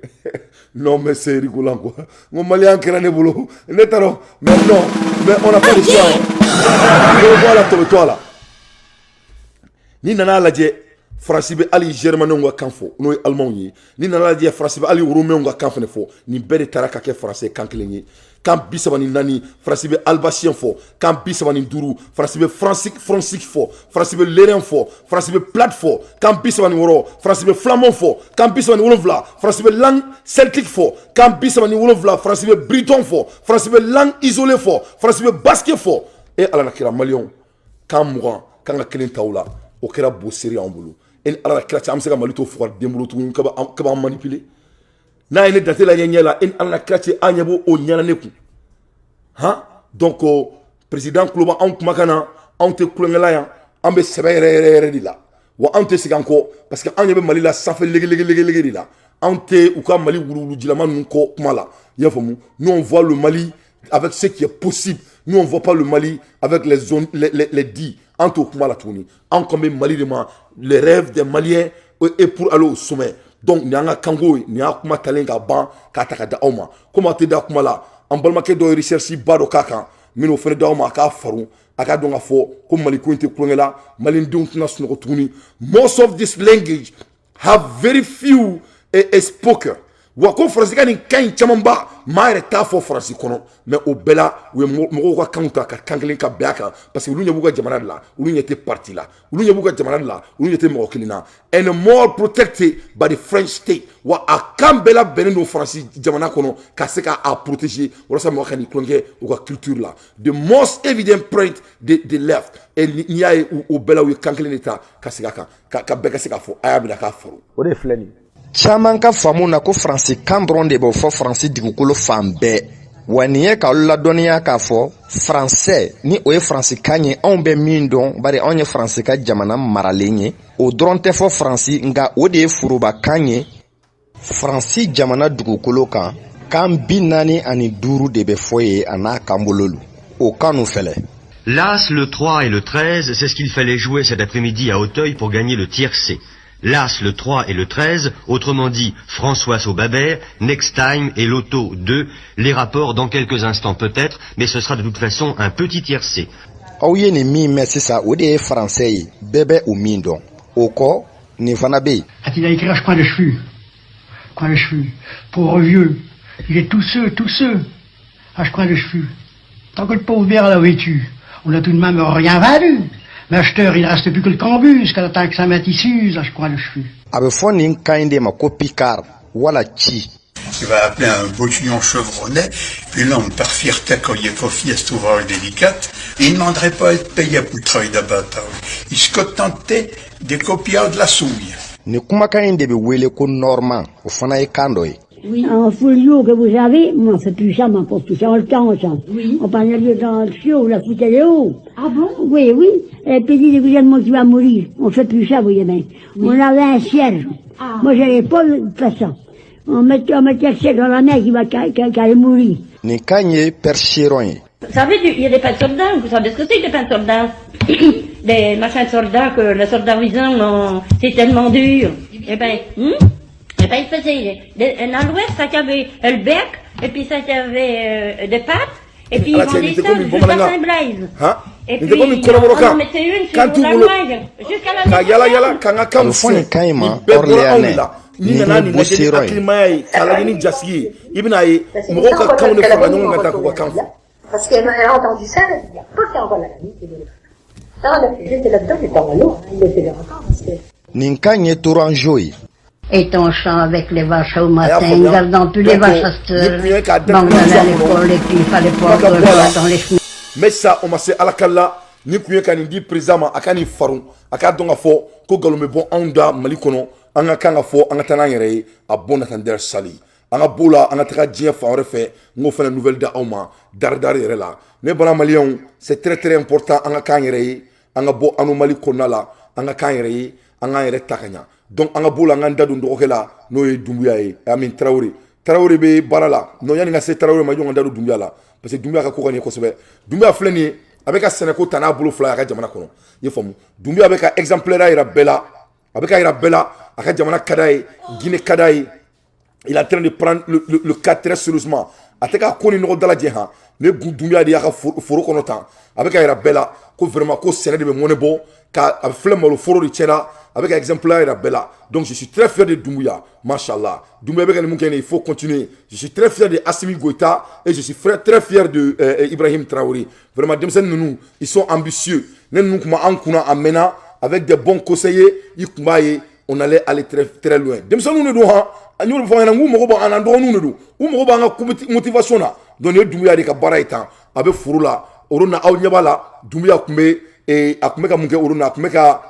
non mais c'est rigolant quoi mon malien créné boulot netaro mais non mais on n'a pas de choix voilà toi là ni nana laje français be ali germain ngo kanfo no allemand yi ni nana laje français be ali roumain ngo kanfo ne fo ni bere taraka ke français kankelenyi kan bisaba ni nani français be albacien fo kan bisaba ni duru français be francique fo français be lérien fo français be plat fo kan bisaba ni woro français be flamand fo kan bisaba ni wolonvla français be langue celtique fo kan bisaba ni wolonvla français be breton fo français be langue isolée fo français be basque fo et ala nakira malion kan moi kan ka kelen tawla o kera bo seri en bolo en ala kira am se ka mali to fo dembolo tun ka ba manipuler na ene daté la nyela en ala kira anyabo o nyana neku ha donc président Kloba on kuma kana on te kulengela ya on be sebere di la wa on te siganko parce que on yebe mali la ça fait légé di la on te ou ka mali wulu jilama nun ko kuma la ya famu nous on voit le Mali avec ce qui est possible. Nous on voit pas le Mali avec les zones les dits entre kuma la tourni en comme Mali de les rêves des Maliens et pour aller au sommet. Donc ni anga kango ni akuma talenga ban ka takada oma comment te da kuma la en balmake do recherche bado kaka mino fene da oma ka faru aka donga fo ko Mali ko inte kulongela Mali ndung na suno tuni. Most of this language have very few spoken. Wa ko français kan kan chamamba maire ta fo français kono mais au bela we mo ko kanta ka kanglin ka baka parce que lunya buga jamana la lunya te parti la lunya buga jamana la lunya te mo kilina and more protected by the French state wa akambela benendo français jamana kono ka se ka a protéger wala sa mo kan klonge ou ka culture la the most evident point the left et ni ay au bela we kanglin ta ka se ka beka se ka fo ayabila ka fo o de flani caman ka faamu na ko faransi kan dɔrɔn de b'o fɔ faransi dugukolo fan bɛɛ wa nin ye k'aw ladɔnniya k'a fɔ faransɛ ni o ye faransi kan ye anw bɛ min dɔn bari anw ye faransi ka jamana maralen ye o dɔrɔn tɛ fɔ faransi nka o de ye foroba kan ye faransi jamana dugukolo kan kan 45 de bɛ fɔ ye a n'a kan bololu o kan nu fɛlɛ. L'As, le 3 et le 13, c'est ce qu'il fallait jouer cet après-midi à Auteuil pour gagner le tiercé. L'As, le 3 et le 13, autrement dit François Saubabert, Next Time et Loto 2, les rapports dans quelques instants peut-être, mais ce sera de toute façon un petit tiercé. Aw ye nin min mɛn sisan o de ye faransɛ ye bɛɛ bɛ o min dɔn o kɔ nin fana bɛ yen. Il a écrit à coin de cheveux, pauvre vieux, il est tout ceux, à coin de cheveux. Tant que le pauvre Bert l'a vêtu, on a tout de même rien vendu. L'acheteur, il ne reste plus que le cambus, jusqu'à la temps que ça mette issus, là, je crois, le cheveu. A bɛ fɔ nin kan in de ma ko Picard wala ci. Il va appeler un bottillon chevronnet, puis l'homme, par fierté, quand il est confié à cet ouvrage délicate, il ne demanderait pas à être payé pour le travail d'abattage. Il se contentait des copiards de la souille. Ni kumakan in de bɛ wele ko Normand o fana ye kan dɔ ye. Oui. En folio que vous avez, moi, on fait plus ça, mais on porte tout ça, on le temps, ça. Oui. On parle de dans le chiot, la foutaise est haut. Ah bon? Oui. Et puis, il y a des qui va mourir. On fait plus ça, vous voyez bien. Oui. On avait un cierge. Ah. Moi, j'avais pas fait ça. On mettait le cierge dans la mer qui allait mourir. Ni kan ye percheron ye. Vous savez, il y a des pains de soldats, vous savez ce que c'est des pains de soldats? Des machins de soldats que les soldats disant, c'est tellement dur. Eh ben, et ben, il faisait un alouette, ça qui avait le bec, et puis ça qui avait des pattes, et puis il vendait ça jusqu'à Saint-Blaise. Et puis, on en mettait une sur la maille, jusqu'à la maille. Fo nin kan in ma Orléanais ni bɛ bosseron ye. Parce qu'elle a entendu ça, il n'y a pas qu'à envoyer la famille. Ça, j'étais là-dedans, j'étais en l'eau, il était là encore. Nin kan ye tourangeau ye. Et ton chant avec les vaches au matin, gardant plus les vaches à cette heure. Donc, on allait à l'école et puis il fallait pas que je dans les chemins. Mais ça, on m'a dit à la kala, ni kuye kan di président aka ni faru, aka donga fo, ko galome bon anda malikono, anga kanga fo, anga tanangere, a bon attendre sali. Anga bola, anga taka dien fa refe, ngo fait la nouvelle da auma, dardar yere la. Ne bana malion, c'est très important, anga kangere, anga bo anomali konala, anga kangere, anga yere takanya. Donc anga bola anga ndadu ndokela no ye Doumbouya ye Amin Traoré be barala no yani nga se Traoré ma jonga ndadu Doumbouya la parce que Doumbouya ka ko gani ko sebe Doumbouya fleni avec a Sénégal tana bolo fla ka jamana kono ye famu Doumbouya avec a exemplaire ira bella avec a ira bella aka jamana kadai Guinée kadai il est en train de prendre le cas très sérieusement ateka ko ni no dala jeha ne Doumbouya di aka foro kono tan avec a ira bella ko vraiment ko Sénégal de be monebo ka flemme le foro di tchera avec un exemplaire à Bella. Donc je suis très fier de Doumbouya, machallah. Doumbouya il faut continuer. Je suis très fier de Assimi Goïta et je suis très fier de Ibrahim Traoré. Vraiment, ils sont ambitieux. Nous avec des bons conseillers, on allait aller très loin. Motivation là. Donc Doumbouya de Kabara étant avec Furula, Orona Aounyabala, Doumbouya Koumé et Akumeka Munke Orona, Akumeka.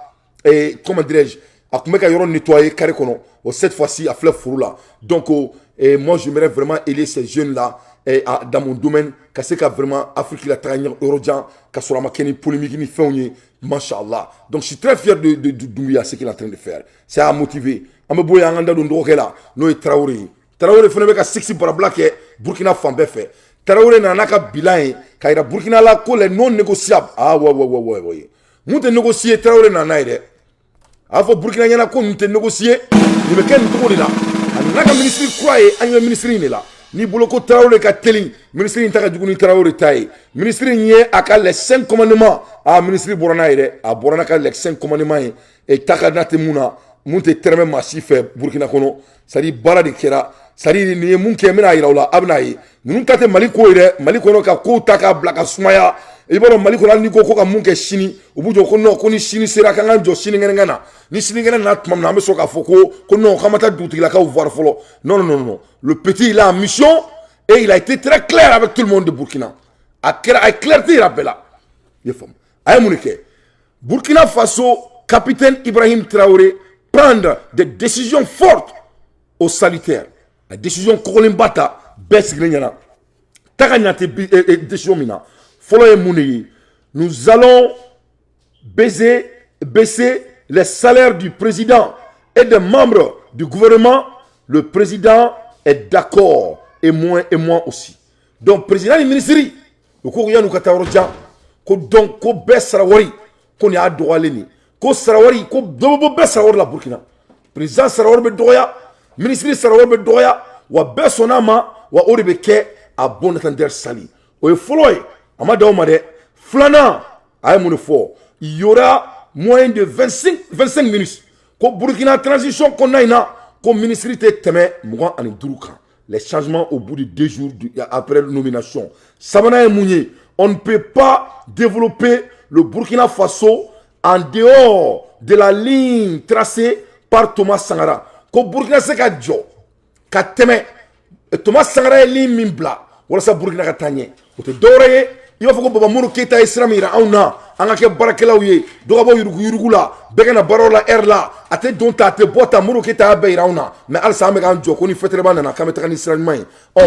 Et comment dirais-je, a kun bɛ ka yɔrɔ nettoyer carré kɔnɔ. Cette fois-ci, a filɛ furu la. Donc, moi, j'aimerais vraiment aider ces jeunes-là dans mon domaine, ka se ka vraiment Afrique la taga yɔrɔ jan, ka sɔrɔ a ma kɛ ni polémique ni fɛnw ye. Masha'Allah. Donc, je suis très fier de Doumbouya, ce qu'il est en train de faire. C'est à motiver. An bɛ bɔ yan an ka da don dɔgɔkɛ la, n'o ye Traoré ye. Traoré fana bɛ ka six barabila kɛ Burkina fan bɛɛ fɛ. Traoré nana n'a ka bilan ye, ka yira Burkina la ko les non négociables. Ah ouais. Mun tɛ négocier Traoré nana ye dɛ. A fɔ Burkina ɲɛna ko nin tɛ négocier, nin bɛ kɛ nin cogo de la. A nana ka ministre kura ye, an ye ministre in de la. Ni bolo ko Traoré ka teli, ministre in ta ka jugu ni Traoré ta ye. Ministre in ye a ka les 5 commandements. Ah, ministre bɔra n'a ye dɛ. A bɔra n'a ka les 5 commandements ye. Et ta ka na tɛ mun na, mun tɛ tɛrɛmɛ maa si fɛ Burkina kɔnɔ. C'est-à-dire baara de kɛra. C'est-à-dire nin ye mun kɛ n bɛna yira u la, a bɛna ye. Ninnu ta tɛ Mali ko ye dɛ. Mali kɔnɔ ka kow ta k'a bila ka sumaya. I b'a dɔn Mali kɔnɔ hali n'i ko ka mun kɛ sini, u b'u jɔ ko non ko ni sini sera k'an k'an jɔ sinikɛnɛ na. Ni sinikɛnɛ nana tuma min na an bɛ sɔn k'a fɔ ko non k'an ma taa dugutigilakaw voir fɔlɔ. Non. Le petit il a une mission et il a été très clair avec tout le monde de Burkina. A ye clarté yira bɛɛ la. I ye faamu. A ye mun de kɛ? Burkina Faso capitaine Ibrahim Traoré prendre des décisions fortes au salutaire. La décision kɔkɔlenba ta bɛɛ sigilen ɲɛna. Ta ka ɲa tɛ décision min na. Fɔlɔ ye mun de ye? Nous allons baisser les salaires du président et des membres du gouvernement. Le président est d'accord et moi aussi. Donc président du ministère, le ko yanu ka taa yɔrɔ jan, ko donc ko bɛɛ sara wari, ko nin y'a dɔgɔyalen de ye. Ko sara wari, ko dɔ bɛ bɔ bɛɛ sara wari la Burkina. Président sara wari bɛ dɔgɔya, ministre sara wari bɛ dɔgɔya, wa bɛɛ sɔnn'a ma, wa o de bɛ kɛ a bon entendeur sali. O ye fɔlɔ ye. A ma d'aw ma dɛ. Filanan, a ye mun de fɔ? Il y aura moins de 25 minutes. Ko Burkina transition kɔnɔna in na, ko ministre tɛ tɛmɛ 25 kan. Les changements au bout de 2 jours après la nomination. Sabanan ye mun ye? On ne peut pas développer le Burkina Faso en dehors de la ligne tracée par Thomas Sankara. Ko Burkina se ka jɔ, ka tɛmɛ Thomas Sankara ye ligne min bila, walasa Burkina ka taa ɲɛ. O tɛ dɔwɛrɛ ye. I b'a fɔ ko Baba Moro Keita ye sira min yira anw na, an ka kɛ baarakɛlaw ye, dɔ ka bɔ yurugu la, bɛɛ ka na baaraw la heure la, a tɛ don ta, a tɛ bɔ ta, Moro Keita y'a bɛɛ yira anw na, mais halisa an bɛ k'an jɔ ko ni fɛtɛrɛba nana k'an bɛ taga ni sira ɲuman ye.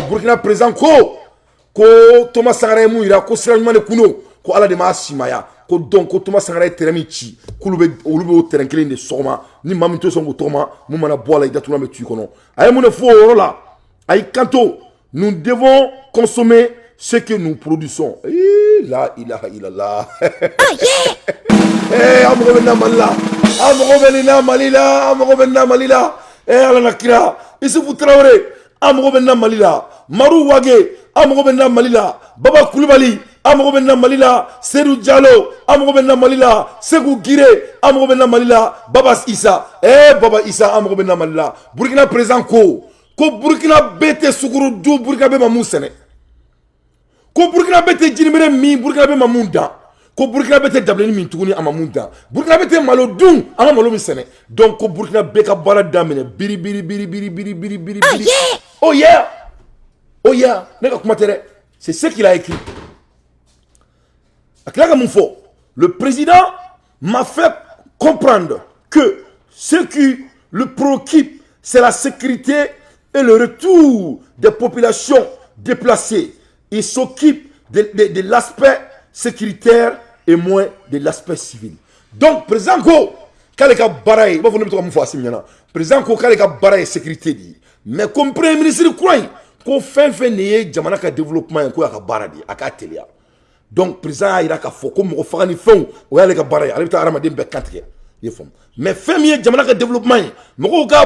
Burkina président ko Thomas Sankara ye mun yira ko sira ɲuman de kun don, ko Ala de m'a simaya, ko donc ko Thomas Sankara ye terrain min ci, k'olu bɛ o terrain kelen de sɔgɔma, ni maa min tɛ sɔn k'o tɔgɔma, mun mana bɔ a la i datugulan bɛ tu i kɔnɔ. A ye mun de fɔ o yɔrɔ la? A y'i kanto, nous devons consommer ce que nous produisons. La ilaha illallah. Amogo benna malila. Amogo benna malila. Amogo benna malila. Ala nakira. Isufu Traoré. Amogo benna malila. Marou Wage. Amogo benna malila. Baba Koulibaly. Amogo benna malila. Serou Diallo. Amogo benna malila. Segou Guiré. Amogo benna malila. Baba Issa. Baba Issa. Amogo benna malila. Burkina président ko Burkina bete sukuru du Burkina be mamun sene. Ko Burkina bete jinimere mi Burkina be mamun dan. Ko Burkina bete dableni min tuguni a mamun dan. Burkina bete malo dun anga malo mi sene. Donc ko Burkina be ka bara damene biri. Oh yeah. Ne ka kuma tere. C'est ce qu'il a écrit. Akilaka Moufo, le président m'a fait comprendre que ce qui le préoccupe, c'est la sécurité et le retour des populations déplacées. Il s'occupe de l'aspect sécuritaire et moins de l'aspect civil. Donc, président Ko, quand il y a baraye, président Ko, quand il y a baraye sécurité, mais comme premier ministre, ko fait nié jamana ka développement ko ka baradi aka telia. Donc, président a ka fo ko mo fa ni fon o ya le ka baraye, ale ta arama dem be katike. Mais fait mieux jamana ka développement, mo ka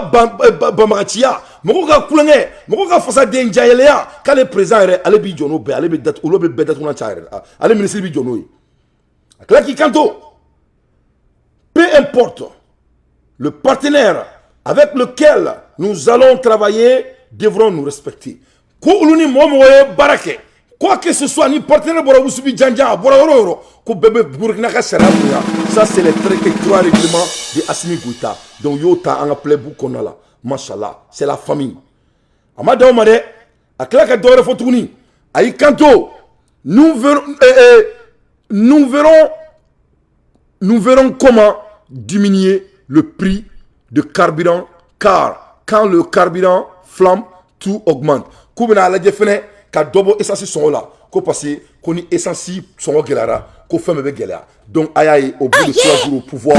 bamakatia, mo ka kulenge, mo ka fasa denja yelea, quand le président ale bi jono be, ale be dat ulo be bedat una chaire. Ale ministre bi jono yi. Klaki kanto. Peu importe le partenaire avec lequel nous allons travailler devront nous respecter. Kouluni momoye barake. Quoi que ce soit, ni partenaire bora usubi janja, bora oro, ko bebe Burkina ka serabuya. Ça c'est les 3 règlements de Assimi Goïta. Donc yota anga plebu konala. Mashallah, c'est la famille. Amada omade, aklaka dore fotuni. Aïe kanto, nous verrons comment diminuer le prix de carburant, car quand le carburant flambe, tout augmente. Koubena la defene ka dobo essence son là, ko passé ko ni essence son gelara, ko femme be gelera. Donc ayaye au bout de 3 jours au pouvoir,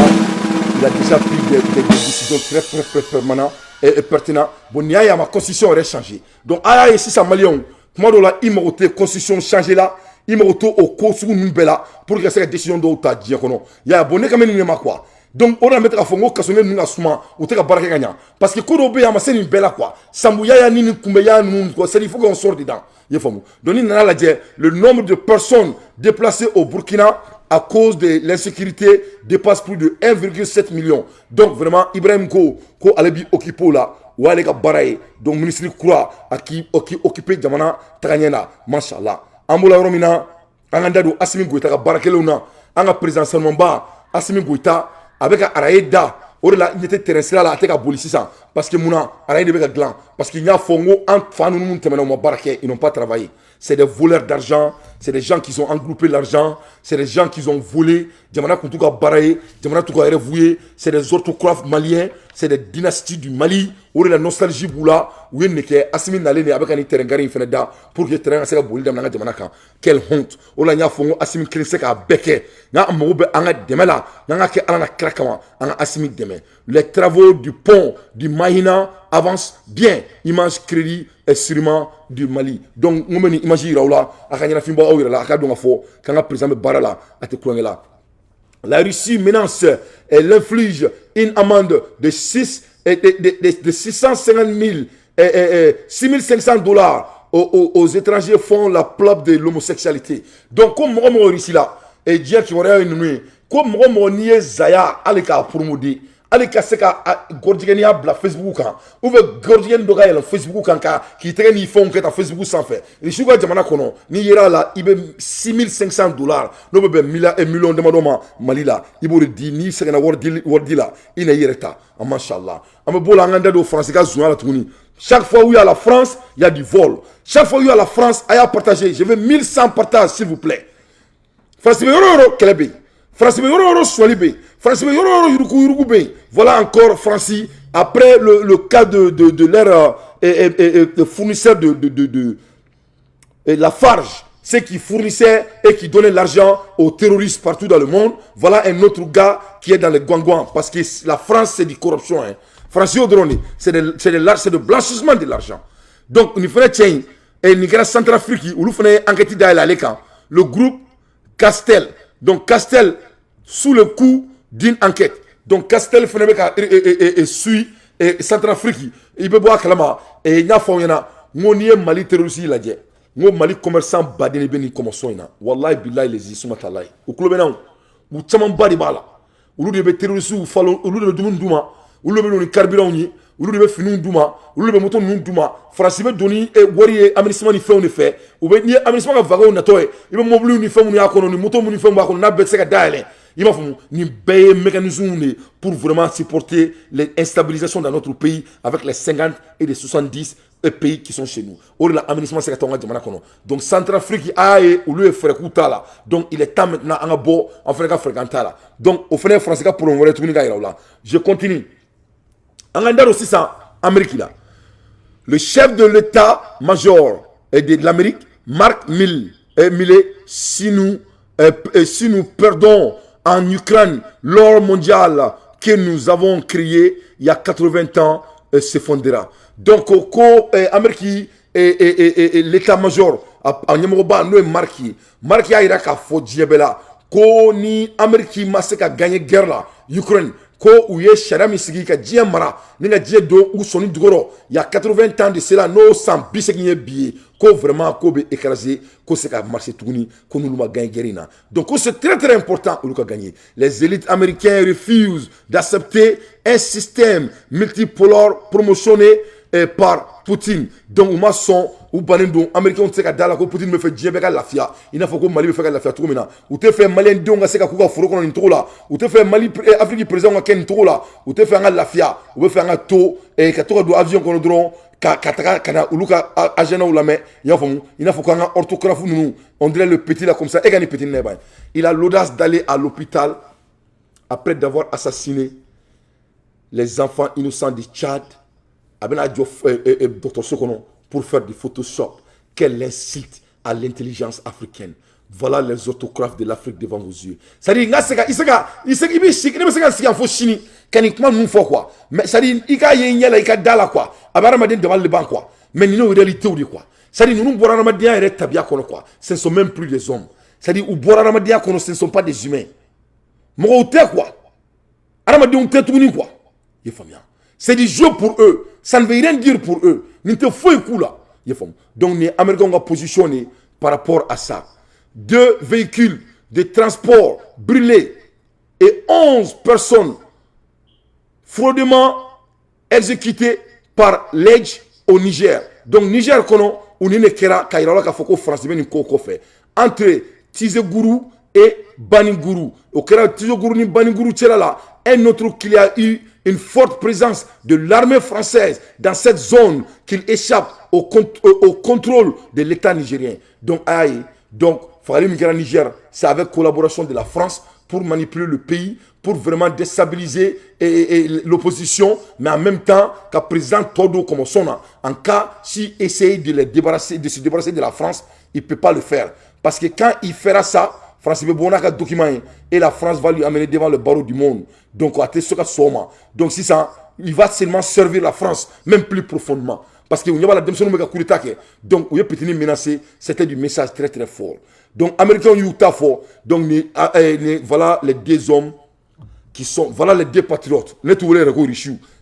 il a déjà pris des décisions très permanentes et pertinentes. Bon, il y a ma constitution aurait changé. Donc ayaye si ça malion, comment do la immoralité constitution changer là, immoralité au cours sous nous bela pour que cette décision do ta dire kono. Ya bonne quand même ni ma quoi. Donc on va mettre à fond kasone nunga suma ou te ka baraka gagna parce que kodo be ya maseni bela quoi sambuya ya nini kumbeya nun quoi c'est il faut qu'on sorte dedans il faut donc il la dire le nombre de personnes déplacées au Burkina à cause de l'insécurité dépasse plus de 1,7 million. Donc vraiment Ibrahim ko alebi okipo là ou ale ka baraye donc ministre croix à qui occupé jamana taganyena machallah ambola romina anganda do Assimi Goïta ka barakelona anga président Salman Ba Assimi Goïta avec Araïda, il était terrestre là, avec Bolissan, parce que Mouna, Araïda avec Glan, parce qu'il y a Fongo, ils n'ont pas travaillé. C'est des voleurs d'argent, c'est des gens qui ont engroupé l'argent, c'est des gens qui ont volé, c'est des orthographes maliens, c'est des dynasties du Mali, où la nostalgie boula, où il n'est Assimi Nalé avec un terrain Feneda pour que terrain soit bolé dans la Jamanaka. Quelle honte! Où la Fongo Assimi Krinsek à Beke, n'a Moube Anga Demela, n'a que Alana Krakawa, Anga Assimi Deme. Les travaux du pont du Mahina avancent bien. Image crédit et sûrement du Mali. Donc, nous menons image Raoula, à Kanyana Fimba Oira, à Kadongafo, quand la président Barala a été là. La Russie menace et l'inflige une amende de 650 000 et 6500 dollars aux étrangers font la plainte de l'homosexualité. Donc, comme on est ici là, et Dieu qui aurait une nuit, comme on est Zaya, Aleka pour nous dire, Aleka Seka, Gordigenia, la Facebook, ou le Gordien Doga, le Facebook, qui traîne, ils font que ta Facebook sans faire. Les Chouga Jamana Kono, ni ira là, il y a 6500 dollars, nous avons un million de madoma, Malila, il vous dit, ni Serena Wardila, il n'est pas, Mashallah. Ame bola nganda do France ka zouya la touni. Chaque fois où il y a la France, il y a du vol. Chaque fois où il y a la France, il y a partagé. Je veux 1100 partages, s'il vous plaît. France Yoro Kelebe. France Yoro Swalibe. France Yoro Yuruku. Voilà encore Francie. Après le cas de leur fournisseur de la Farge, ceux qui fournissaient et qui donnaient l'argent aux terroristes partout dans le monde. Voilà un autre gars qui est dans les Guangouan. Parce que la France, c'est de corruption. Hein. France, c'est de blanchissement de l'argent. Donc, il fallait tiens, et Nigeria Centrafrique, où il fallait enquêter dans le groupe Castel. Donc, Castel, sous le coup d'une enquête. Donc, Castel, et suit, et Centrafrique, il peut boire Kalama, et il y a Mali terroriste, il a dit. Ngo Mali commerçant badene beni commençons ina wallahi billahi les isuma talai u klobena u chaman badi bala ulu de be terroriste u falo ulu de dumun duma ulu be ni carburant ni ulu de be finu duma ulu de moto nun duma France be doni e wari administration ni fait on fait ou be ni administration ka vaga on toy ibe mobile ni fait on ya kono ni moto ni fait ba kono na be seka dale il va falloir ni payer mécanisme pour vraiment supporter l'instabilisation dans notre pays avec les 50 et les 70 pays qui sont chez nous. Donc Centrafrique a ou lui frère là. Donc il est temps maintenant en bon en frère fréquenter là. Donc au final français pour on va là. Je continue. En Andar aussi ça Amérique là. Le chef de l'état-major de l'Amérique Mark Milley si nous perdons en Ukraine l'ordre mondial que nous avons créé il y a 80 ans s'effondrera. Donc, Amérique et l'état-major, en Yamoroba, nous est marqué. Marqué à Irak, à Fodjebela, ko ni Amérique maseka gagné guerre là, Ukraine, ko ouye Sharami Sigi ka Diamara, n'inga do ou soni dugoro, il y a 80 ans de cela, no sans biseguier billet, ko vraiment ko be écrasé, ko seka marché tourni, ko nous l'a gagné guerre. Donc, c'est très important ou l'a gagné. Les élites américaines refusent d'accepter un système multipolaire promotionné par Poutine. Donc, on m'a son, ou banendo, américain, on sait que Poutine me fait djebeka la fia. Il n'a pas que Mali me fait la fia tout maintenant. Ou te fait Malien donga seka kuka furo kono intro là. Ou te fait Mali Afrique président ken intro là. Ou te fait la fia. Ou te fait un to et katora do avion kono drone kataka kana uluka agena ou la main. Il n'a pas qu'on a orthographe nous. On dirait le petit là comme ça. Et gagné petit neba. Il a l'audace d'aller à l'hôpital après d'avoir assassiné les enfants innocents du Tchad, pour faire du Photoshop. Quelle insulte à l'intelligence africaine. Voilà les autographes de l'Afrique devant vos yeux. C'est-à-dire, mais c'est-à-dire, devant le banc, quoi. Mais nous, réalité, quoi. C'est-à-dire, nous, quoi. Ce ne sont même plus des hommes. C'est-à-dire, ce ne sont pas des humains. Quoi. C'est du jeu pour eux. Ça ne veut rien dire pour eux. Donc, les Américains ont positionné par rapport à ça. 2 véhicules de transport brûlés et 11 personnes fraudulement exécutées par l'Edge au Niger. Donc, Niger, entre Tizegourou et Baninguru. Au Tizegourou et Baninguru, un autre qu'il y a eu une forte présence de l'armée française dans cette zone qu'il échappe au contrôle de l'État nigérien. Donc, Fali Migran Niger, c'est avec collaboration de la France pour manipuler le pays, pour vraiment déstabiliser l'opposition, mais en même temps, qu'à président Todo comme son en cas, s'il essaye de se débarrasser de la France, il ne peut pas le faire. Parce que quand il fera ça, France va un document et la France va lui amener devant le barreau du monde. Donc, donc si ça, il va seulement servir la France, même plus profondément. Parce que y a la démission de coup d'État. Donc, il y a petit menacé, c'était du message très très fort. Donc, Américains ont fort. Donc, voilà les 2 hommes qui sont, voilà les 2 patriotes.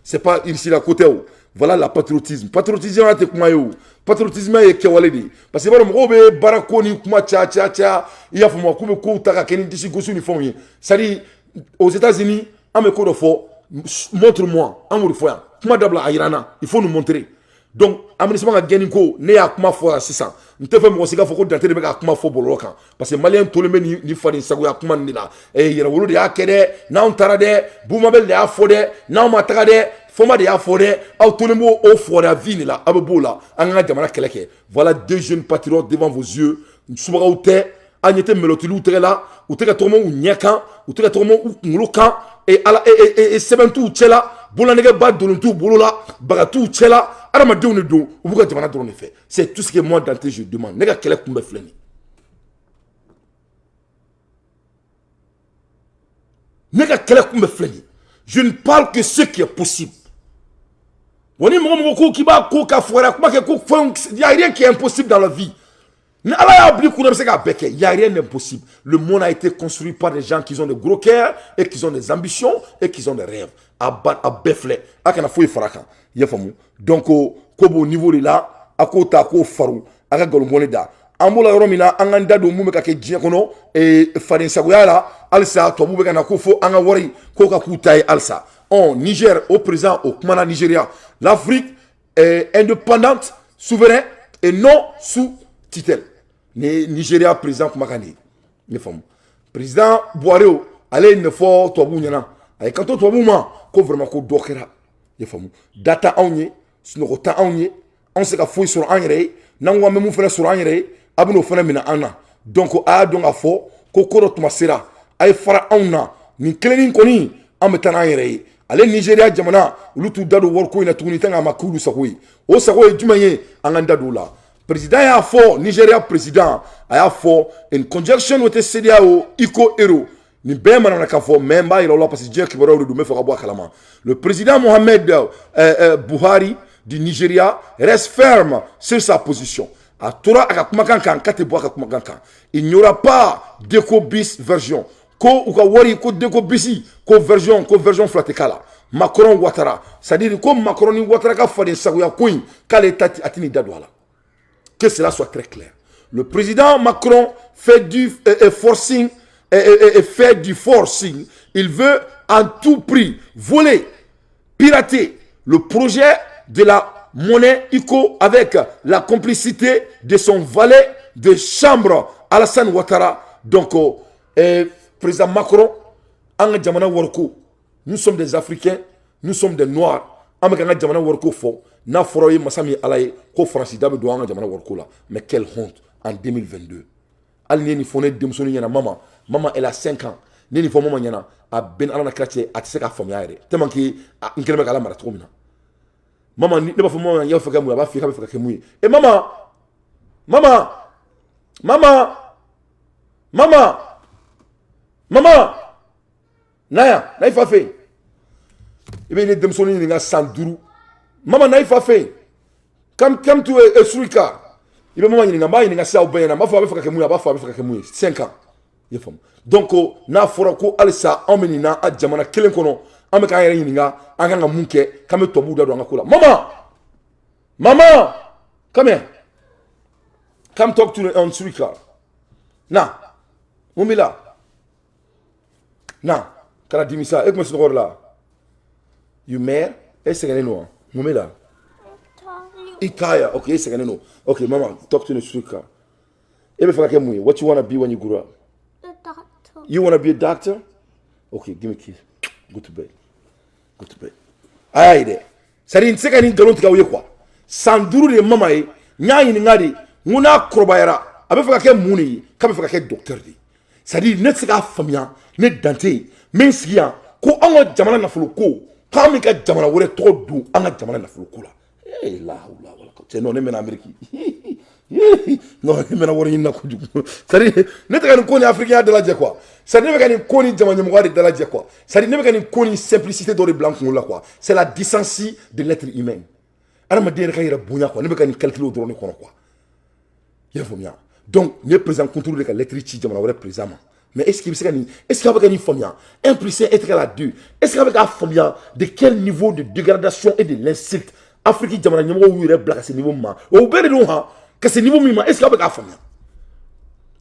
C'est pas ici la côté où. Voilà la patriotisme. Patriotisme, c'est comment yo. Patriotisme, c'est kewaledi. Parce que voilà, barakoni kuma cha. Il y a faut ko ko taka keni disi gosu ni font. C'est-à-dire, aux États-Unis, ameko de fort, montre-moi, amour foya. Kuma dabla ayirana, il faut nous montrer. Donc, aménagement a gagné ko, ne ya kuma fo 600. N'te fait mo siga foko d'entrer avec kuma fo bolokan. Parce que malien tout le monde ni fadi sago ya kuma ni la. Et yera wolo de ya kede, na on tarade, boumabel de ya fode, na on matade, foma de ya fode, tout le monde au fode à vini la, abebola, anga jamana keleke. Voilà 2 jeunes patriotes devant vos yeux. Soubara ou te, agnete melotilu te là, ou te tourment ou nyakan, ou te tourment ou nglokan, et sebentu tchela, bolanege bad dolontu bolola, bagatu tchela. C'est tout ce que moi d'entrée je demande. Je ne parle que ce qui est possible. Il n'y a rien qui est impossible dans la vie. Il n'y a rien d'impossible. Le monde a été construit par des gens qui ont de gros cœurs et qui ont des ambitions et qui ont des rêves. Donc, au niveau de là, à côté de Farou, à la Golmoneda, Ambola Romina, Anganda do Mumeka Djiakono, et Farin Sagoyala, Alsa, Tomoubeka Nakofo, Angawari, Koka Koutaï, Alsa. En Niger, au présent, au Kumana Nigeria, l'Afrique est indépendante, souveraine et non sous titel. Nigeria, président Kumakani. Les femmes. Président Boareo, allez, ne faut pas Tobouniana. Et quand on Tobouma, qu'on vraiment qu'on dokera. Les femmes. Data Aounie. Sinokota awnye on se ka foyi sur anre nangwa memu fena sur anre abuno fena mina ana donc a donc a fo ko koro tuma sera ay fara awna ni klenin koni ametan anre ale Nigeria jamana lutu dado worko ina tuni tanga makulu sakoi o sakoi jumaye anganda dola président ya fo Nigeria président aya fo in conjunction with the CEDEAO iko ero ni bema na kafo memba ilo la parce que Dieu qui va le me fera boire kalama le président Mohamed Buhari du Nigeria reste ferme sur sa position. Il n'y aura pas d'éco bis version. Ko ukawari ko d'éco bisi ko version flatekala. Macron Ouattara. C'est-à-dire que Macron ni Ouattara ka fadi sagoya koin kale tati atini dadwala. Que cela soit très clair. Le président Macron fait du forcing fait du forcing. Il veut à tout prix voler, pirater le projet de la monnaie ICO avec la complicité de son valet de chambre Alassane Ouattara. Donc, président Macron, nous sommes des Africains, nous sommes des Noirs. Mais quelle honte en 2022. Maman, elle a 5 ans. ni fo mama nyana a ben ala na krache a tse ka fami ayre tellement que nkelme kala mara trop mina mama ni ba fo mama ya fa ka mu ba fi ka fa ka mu e mama naya na ifa fe e be ni dem soni ni nga sanduru mama na ifa fe come to a surika ibe mama ni nga ba ni nga sa obena ma fa fa ka mu ba fa ka mu 5 ans ye fam donc na fora ko alisa omenina a jamana kelen kono ame ka yere yinga anga nga munke kame tobu da do nga kula mama come here, come talk to the on surika na mumila na kala dimisa ek mesu la you mayor esegene no mumila Itaya, okay, second no. Okay, mama, talk to the surika. What you want to be when you grow up? A doctor. You want to be a doctor? Okay, give me a kiss. Go to bed. Go to bed. Aye there. Sari nseka ni galon tika uye kwa. Sanduru de mama e, nyanyi ni ngadi, nguna krobayara. Abe faka ke muni, kabe faka ke doctor di. Sari netseka famia, net dante, mensiya, ko anga jamana na fuluko, kami ka jamana wore todu, anga jamana na fuluko la. Eh la hawla wala quwwata non nemmeno America non nemmeno wori inna ko jugu sari neta kan ko ni africain de la je quoi sari nebe kan ko ni jamanya mo de la je quoi sari nebe kan ko ni simplicité d'or blanc la quoi c'est la décentie de l'être humain ana ma dire kayira bunya quoi nebe kan calculer d'or ni kono quoi il faut bien donc ne présent contrôle de l'être ci jamana wala présent mais est-ce qu'il est-ce qu'avec une famille 1 plus 1 est égal à 2 est-ce qu'avec une famille de quel niveau de dégradation et de l'insulte Afrique jamana nyamo wure black ce niveau ma o bere do ha que ce niveau mima est-ce que ba fami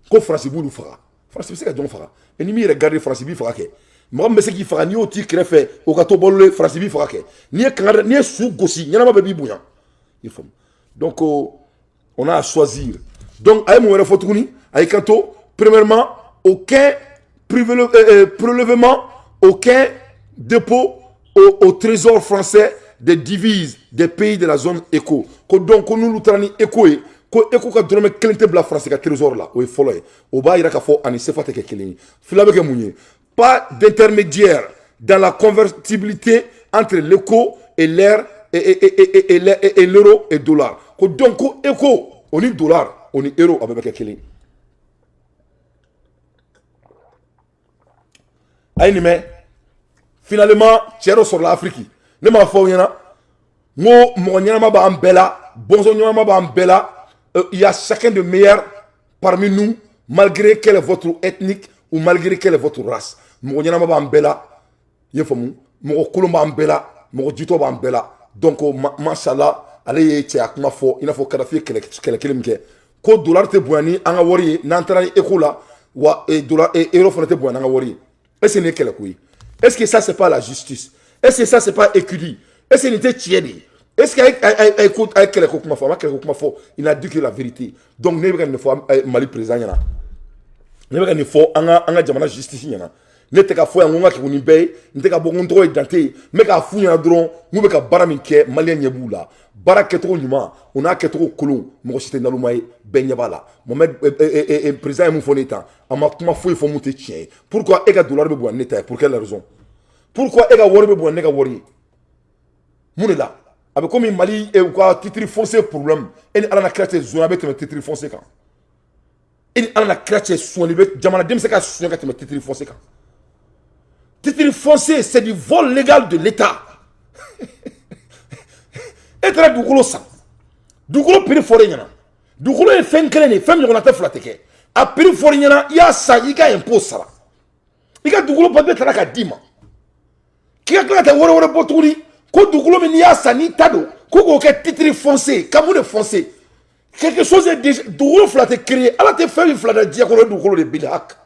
ko France bu lu fara France c'est que don fara et ni mi regarder France bi fara ke mo me se ki fara ni o ti krefe o ka to bolé France bi fara ke ni kan ni sou gosi nyana ma bi buya il faut donc on a à choisir donc ay mo wera fotuni ay kanto premièrement aucun prélèvement aucun dépôt au trésor français des devises des pays de la zone éco. Donc, nous l'outrani éco ko éco ka drome kelente bla France ka trésor là, o folo e. O ba ira ka fo ani sefa te ke kelini. Filabe ke munye. Pas d'intermédiaire dans la convertibilité entre l'éco et l'air et l'euro et dollar. Donc, éco, on est dollar, on est euro avec ke kelini. Aïe mais finalement, tiens sur l'Afrique. Ne m'a fait rien. Moi, mon nyama ba ambela, bonzo nyama ba ambela. Il y a chacun de meilleurs parmi nous, malgré quelle est votre ethnique ou malgré quelle est votre race. Mon nyama ba ambela, yefomu. Mon kolomba ambela, mon dito ba ambela. Donc, mashallah, allez y a fo, il faut kadafi kele kelimke. Ko dollar te boani, anga wori, n'entrani ekola, wa dollar et euro fonete boani anga wori. Est-ce que c'est quelle couille? Est-ce que ça c'est pas la justice? Est-ce que ça c'est pas écudi? Est-ce qu'il était tiède? Est-ce qu'il a dit que la vérité? Donc, ne faut Mali présent. Ne faut anga jamana justice. Ne te ka fo yanga ki ni bay, ne te ka bongon tro identité, mais ka fu ya dron, mu be ka baraminke malien nyebula. Barake tro nyuma, on a que trop colon, mo cité nalumay ben yabala. Mohamed président mu foneta, ama kuma fo il faut monter tien. Pourquoi ega dollar be boan neta? Pour quelle raison? Pourquoi ega wori be boan nega wori? Mounela, avec comme Mali et quoi titre foncé problème, et ala na créé zone avec titre foncé quand. Et ala na créé son libé, jamana dem se ka son ka titre foncé quand. Titre foncé, c'est du vol légal de l'État. Et très dougoulou ça. Dougoulou piri forényana. Dougoulou est fin clé, femme yon a te flateke. A piri forényana, il y a ça, il y a impôt ça. Il y a dougoulou pas mettre la kadima. Qui a claté wore boturi? Ko dougoulou mais ni a ça ni tado. Ko ke titre foncé, comme de foncé. Quelque chose est déjà dougoulou flaté créé. Alors te fait une flatte dire ko dougoulou de bilhak.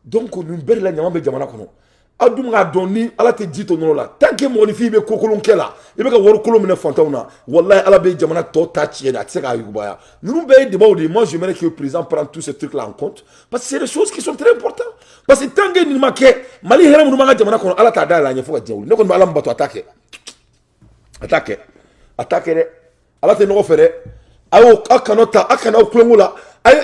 Donc, nous avons la nyama be jamana kono. Adum ga doni ala te jito no la. Tant que mon fille be kokolon kela, e be ka wor kolon mena fantawna. Wallahi ala be jamana to ta tiena, tse ka yubaya. Nous be de baudi, moi je voudrais que le président prenne tous ces trucs là en compte parce que c'est des choses qui sont très importantes. Parce que tant que ni make mali hera mu manga jamana kono ala ta da la nyafu ka jawli. Ne ko ala mbato attaquer. Attaquer de. Ala te no fere. Ayo akana ta akana okulongola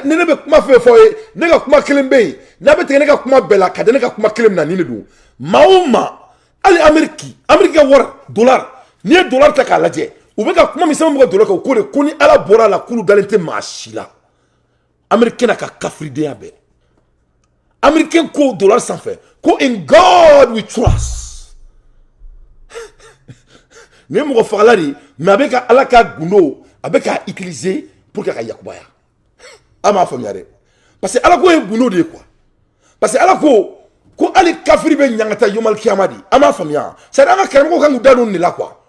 ne be kuma fe fo ye ne ka kuma kelen be yen n'a bɛ tigɛ ne ka kuma bɛɛ la ka di ne ka kuma kelen na nin de don maa o maa hali Amérique ka wari dollar n'i ye dollar ta k'a lajɛ u bɛ ka kuma min sɛbɛn bɛ ka dollar kan o ko de ko ni Ala bɔra a la k'olu dalen tɛ maa si la Américain n'a ka kafiridenya bɛɛ Américain ko dollar sanfɛ ko in God we trust nin ye mɔgɔ fagala de ye mais a bɛ ka Ala ka gundo a bɛ k'a utiliser pour que ka yakubaya a m'a faamuya dɛ parce que Ala ko ye gundo de ye quoi parce que Ala ko ali kafiri bɛ ɲangata yomal kiyama di a m'a faamuya c'est à dire an ka karamɔgɔw kan k'u da don nin de la quoi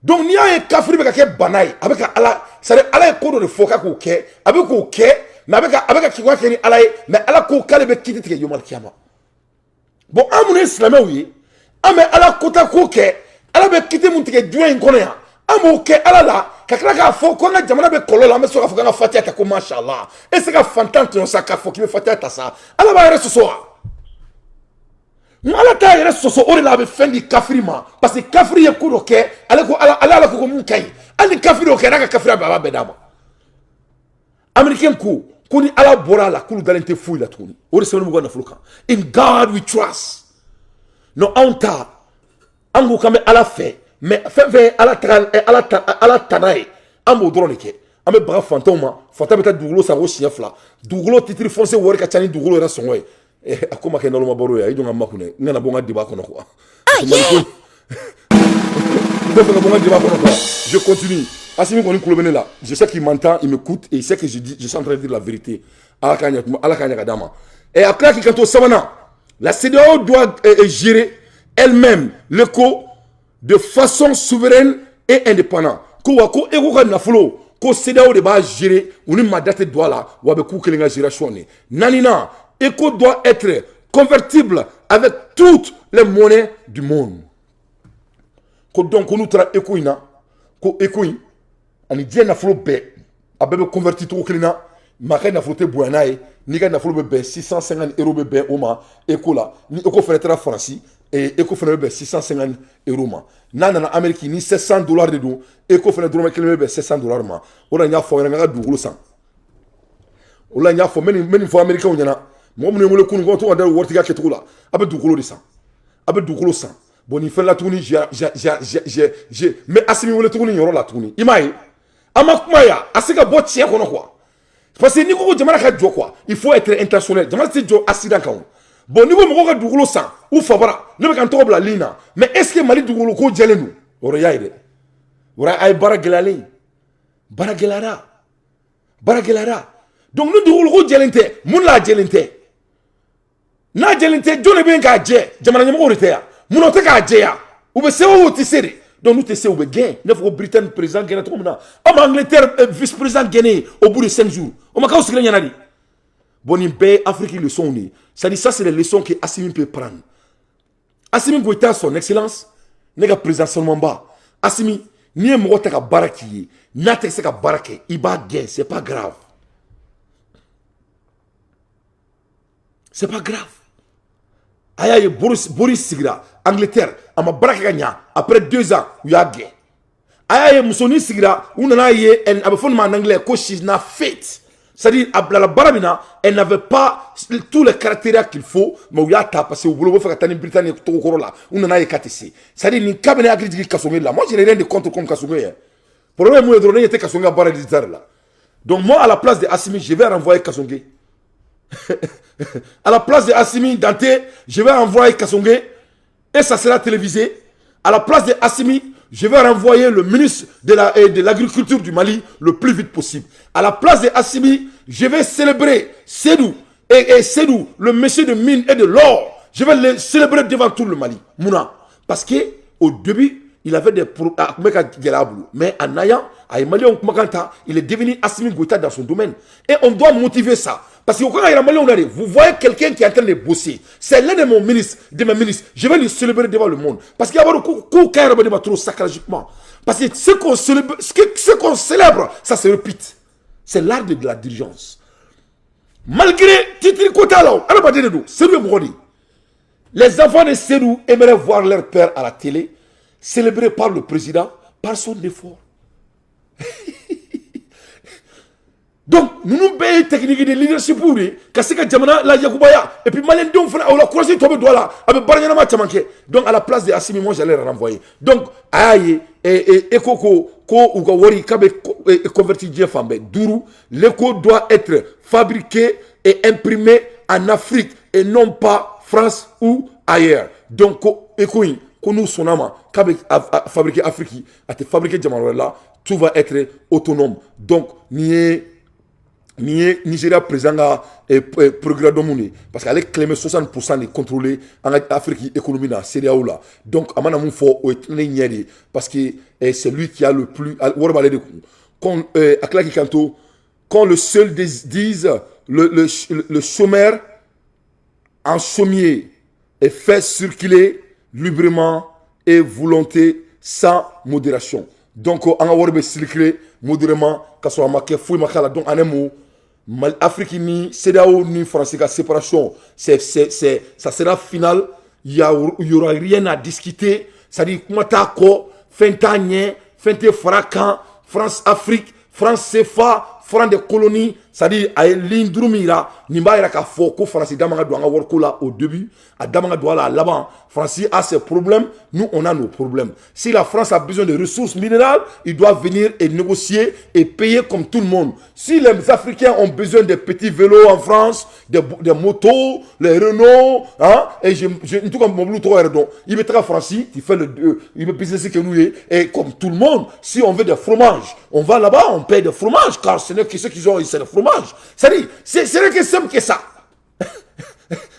donc n'i y'a ye kafiri bɛ ka kɛ bana ye a bɛ ka Ala c'est à dire Ala ye ko dɔ de fɔ k'a k'o kɛ a bɛ k'o kɛ mais a bɛ ka kibaruya kɛ ni Ala ye mais Ala ko k'ale bɛ kiiti tigɛ yomal kiyama bon an minnu ye silamɛw ye an bɛ Ala kota ko kɛ Ala bɛ kiiti mun tigɛ diɲɛ in kɔnɔ yan an b'o kɛ Ala la ka tila k'a fɔ ko an ka jamana bɛ kɔlɔlɔ la an bɛ sɔn k'a fɔ k'an ka fatiha ta ko mashallah est ce que ka fantan tɔɲɔ sa k'a fɔ k'i bɛ fatiha ta sa Ala b'a yɛrɛ sɔsɔ wa Ala t'a yɛrɛ sɔsɔ o de la a bɛ fɛn di kafiri ma parce que kafiri ye ko dɔ kɛ ale ko Ala ko mun ka ɲi hali ni kafiri y'o kɛ n'a ka kafiriya bɛɛ a b'a bɛɛ d'a ma Américain ko ni Ala bɔra a la k'olu dalen tɛ foyi la tuguni o de sɛbɛnnen b'u ka nafolo kan in God we trust non anw ta an ko k'an bɛ Ala fɛ mais fɛn fɛn ye Ala ta n'a ye an b'o dɔrɔn de kɛ an bɛ baga fantanw ma fantan bɛ taa dugukolo san ko siɲɛ 2 dugukolo titre foncier wari ka ca ni dugukolo yɛrɛ sɔngɔ ye a ko ma kɛ naloma baro ye a ye jɔn ka makunɛ n kana bɔ n ka débat kɔnɔ quoi je continue Assimi kɔni kulo bɛ ne la je sais qu'il m'entend il m'écoute et il sait que je suis en train de dire la vérité Ala k'a ɲɛ ka d'a ma et après k'i kanto sabanan la CEDEAO doit gérer elle-même l'éco de façon souveraine et indépendante ko wa ko eko ka nafolo ko CEDEAO de b'a gérer u ni maa da tɛ don a la wa a bɛ k'u kelen ka gération de nanina ECO doit être convertible avec toutes les monnaies du monde. Donc, nous avons ECO, ECO, ani diɲɛ nafolo bɛɛ a bɛɛ bɛ converti cogo kelen na maa ka nafolo tɛ bonya n'a ye n'i ka nafolo bɛ bɛn 650 € bɛ bɛn o ma ECO la ni ECO fana taara Faransi ECO fana bɛ bɛn 650 € ma n'a nana Amérique ni $700 de don ECO fana dɔrɔmɛ kelen bɛ bɛn $700 ma o la n y'a fɔ aw ɲɛna n ka dugukolo san o la n y'a fɔ n bɛ nin fɔ Américains ɲɛna mɔgɔ minnu ye n wele kunun ko to ka da waritigiya kɛcogo la a bɛ dugukolo de san a bɛ dugukolo san bon nin fɛn la tuguni mais Assimi wele tuguni nin yɔrɔ la tuguni i m'a ye an ma kuma yan a se ka bɔ tiɲɛ kɔnɔ quoi parce que n'i ko ko jamana ka jɔ quoi il faut être intentionnel jamana tɛ jɔ accident kan o bon n'i ko mɔgɔw ka dugukolo san u fabara ne bɛ ka n tɔgɔ bila ligne na mais est ce que Mali dugukolo ko jɛlen don o y'a ye dɛ o a ye baara gɛlɛyalen baara gɛlɛyara donc ni dugukolo ko jɛlen tɛ mun la jɛlen tɛ n'a jɛlen tɛ jɔn de bɛ yen k'a jɛ jamana ɲɛmɔgɔw de tɛ yan mun o tɛ k'a jɛ yan u bɛ se o tɛ se de donc n'u tɛ se u bɛ gɛn i n'a fɔ ko Britannique président gɛnna cogo min na aw ma Angleterre vice président gɛnne au bout de 5 jours o ma k'aw sigilen ɲɛna de bon nin bɛɛ ye Afrique leçon de ye c'est-à-dire ça c'est les leçons que Assimi peut prendre Assimi Goïta son excellence ne ka président seulement ba Assimi n'i ye mɔgɔ ta ka baara k'i ye n'a tɛ se ka baara kɛ i b'a gɛn c'est pas grave c'est pas grave a y'a ye Boris sigira Angleterre a ma baara kɛ ka ɲa après 2 ans u y'a gɛn a y'a ye musonin sigira u nana ye a bɛ fɔ nin ma en anglais ko she's not fit c'est-à-dire a bilala baara min na elle n'avait pas tous les caractères qu'il faut mais u y'a ta parce que u bolo u bɛ fɛ ka taa ni Britannique togo kɔrɔ la u nana ye k'a tɛ se c'est-à-dire nin cas bɛ ne hakili jigin Kasonge la moi je n'ai rien de contre comme Kasonge ye problème ye mun ye dɔrɔn ne ɲɛ tɛ Kasonge ka baara résultat la donc moi à la place de Assimi je vais renvoyer Kasonge à la place de Assimi Dante, je vais renvoyer Kasonge et ça sera télévisé. À la place de Assimi, je vais renvoyer le ministre de l'Agriculture du Mali le plus vite possible. À la place de Assimi, je vais célébrer Sédou et Sédou, le monsieur de mine et de l'or. Je vais le célébrer devant tout le Mali. Mouna. Parce que au début, il avait des problèmes, mais en ayant, il est devenu Assimi Goïta dans son domaine. Et on doit motiver ça. Parce que quand vous voyez quelqu'un qui est en train de bosser, c'est l'un de mes ministres, je vais le célébrer devant le monde. Parce qu'il y a beaucoup de trop sacraliquement. Parce que ce qu'on célèbre, ça se répète. C'est l'art de la dirigeance. Malgré Titri Kotalo, les enfants de Sédou aimeraient voir leur père à la télé, célébré par le président, par son effort. Donc, nous nous payons technique de leadership pour lui, parce que Jamana la Yakoubaya, et puis Malien Dom, on l'a croisé, toi, là, avec Baranyama Tamanke. Donc, à la place de Assimi, moi, j'allais le renvoyer. Donc, aïe, et Koko, Ko ou Kawari, Kabe, converti Djefambe, Dourou, l'écho doit être fabriqué et imprimé en Afrique, et non pas France ou ailleurs. Donc, Ekoui, Konou Sonama, Kabe, fabriqué Afrique, à te fabriquer Jamana là, tout va être autonome. Donc, Nigeria présent à progrès domini parce qu'elle est clémé 60% de contrôler en Afrique économie dans CEDEAO là. Donc amana mon fort parce que c'est lui qui a le plus quand le seul dise le chômeur en sommier est fait circuler librement et volonté sans modération. Donc on va circuler modérément quand on a fouillé makala donc en un mot Afrique ni CEDEAO ni France la séparation ça sera final, il y aura rien à discuter, ça dit comment ta ko fentanye fente fracan France Afrique France CFA France des colonies, ça dit à l'indrumira nimba ira ka fo ko France damanga do nga worko là au début à damanga do là là-bas France a ses problèmes, nous on a nos problèmes. Si la France a besoin de ressources minérales, il doit venir et négocier et payer comme tout le monde. Si les Africains ont besoin de petits vélos en France, des motos, les Renault, hein, et en tout cas mon bleu trop il mettra France, il fait il veut business que nous et comme tout le monde, si on veut des fromages, on va là-bas, on paye des fromages car ce n'est que ceux qui ont c'est le fromage. Ça dit, c'est que simple que ça.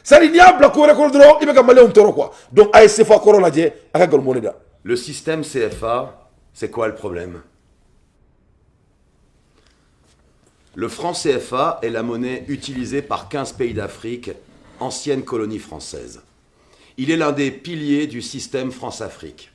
Ça dit, donc, le système CFA, c'est quoi le problème? Le franc CFA est la monnaie utilisée par 15 pays d'Afrique, ancienne colonie française. Il est l'un des piliers du système France-Afrique.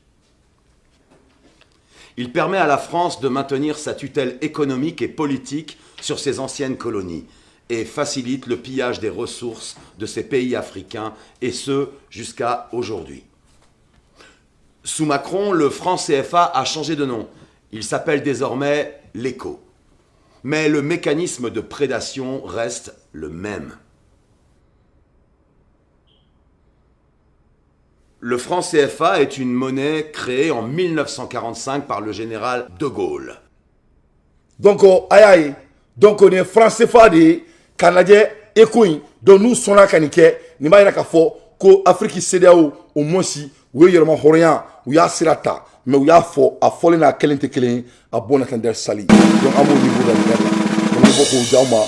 Il permet à la France de maintenir sa tutelle économique et politique sur ses anciennes colonies et facilite le pillage des ressources de ces pays africains, et ce, jusqu'à aujourd'hui. Sous Macron, le franc CFA a changé de nom. Il s'appelle désormais l'ECO. Mais le mécanisme de prédation reste le même. Le franc CFA est une monnaie créée en 1945 par le général de Gaulle. Donc, donc on est franc CFA de Canadien et Kouin. Donc nous sommes là Kanike, ni ma yaka fo ko Afrique CEDEAO au moins si où y a vraiment rien, où y a Sirata, mais où y a fo a folé na kelente kelen a bon attendre sali. Donc à mon niveau de la on est beaucoup jauma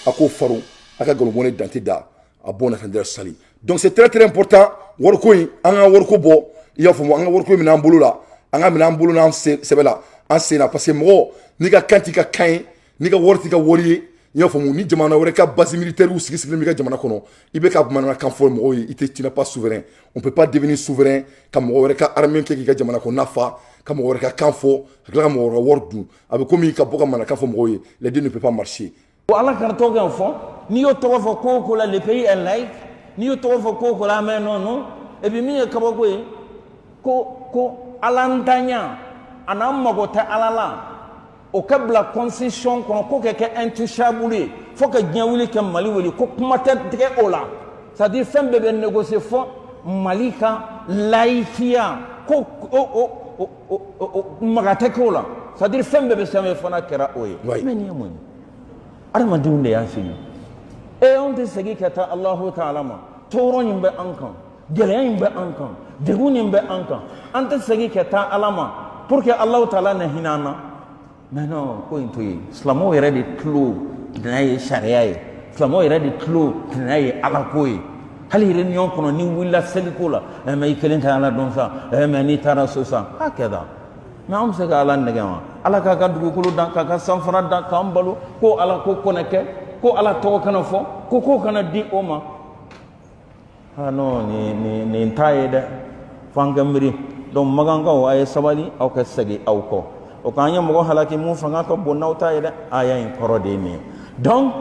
à ko faro aka golobone dantida a bon attendre sali. Donc c'est très important workoin anga worko bo il faut anga worko mina mbulu la anga mina mbulu na sebela en sena parce que mo ni ka kantika kain ni ka worti ka wori il faut ni jamana wore ka base militaire ou sigi mi ka jamana kono ibe ka manana kan forme o tu n'es pas souverain, on peut pas devenir souverain comme wore ka armée ki ka jamana ko nafa comme wore ka kanfo ka mo wordu avec comme ka boka manana kan forme o les deux ne peut pas marcher. Ala karto ga fo ni yo to fo ko la le pays en live ni yo to fo ko la mais non et puis mi ka boko ko alantanya anam magota alala au cas de la constitution qu'on a quelqu'un intouchable, faut que Diawili que Mali wili, ko kumata très haut là. C'est-à-dire fin bébé négocier fond Malika laïfia, ko magateko là. C'est-à-dire fin bébé ça me fona kera oye. Mais ni amoni. Arma dunde ya fini. Et on te segi kata Allahu Ta'ala ma. Toro nyimbe ankan, gele nyimbe ankan, degu nyimbe ankan. Ante segi kata alama pour que Allah Ta'ala ne hinana. Mais non, quoi il dit? Islamo est de clou, d'naïe charia. Islamo est de clou, d'naïe alakoi. Hali réunion qu'on ni willa selikola. Mais il kelente ala donsa. Mais ni tara sosa. Ah keda. Mais on sait qu'Allah negama. Allah kaka dugukulu dan kaka sanfara dan kambalo. Ko Allah ko koneke. Ko Allah to kana fo. Ko kana di oma. Ah non ni ntaye de. Fangamri. Donc maganga o ay sabali au ka segi au ko. O kanya mo halaki mu fanga ko bonauta ida aya in korode ni donc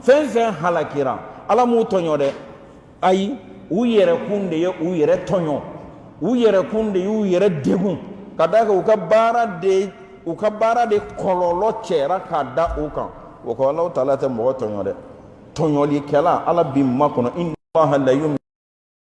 fenfen halakira ala mu tonyo de ay u yere kunde ye u yere tonyo u yere kunde u yere degun kadaka u ka bara de kololo chera kada u kan o ko Allah taala te mo tonyo de tonyoli kala ala bi makono inna Allah la yum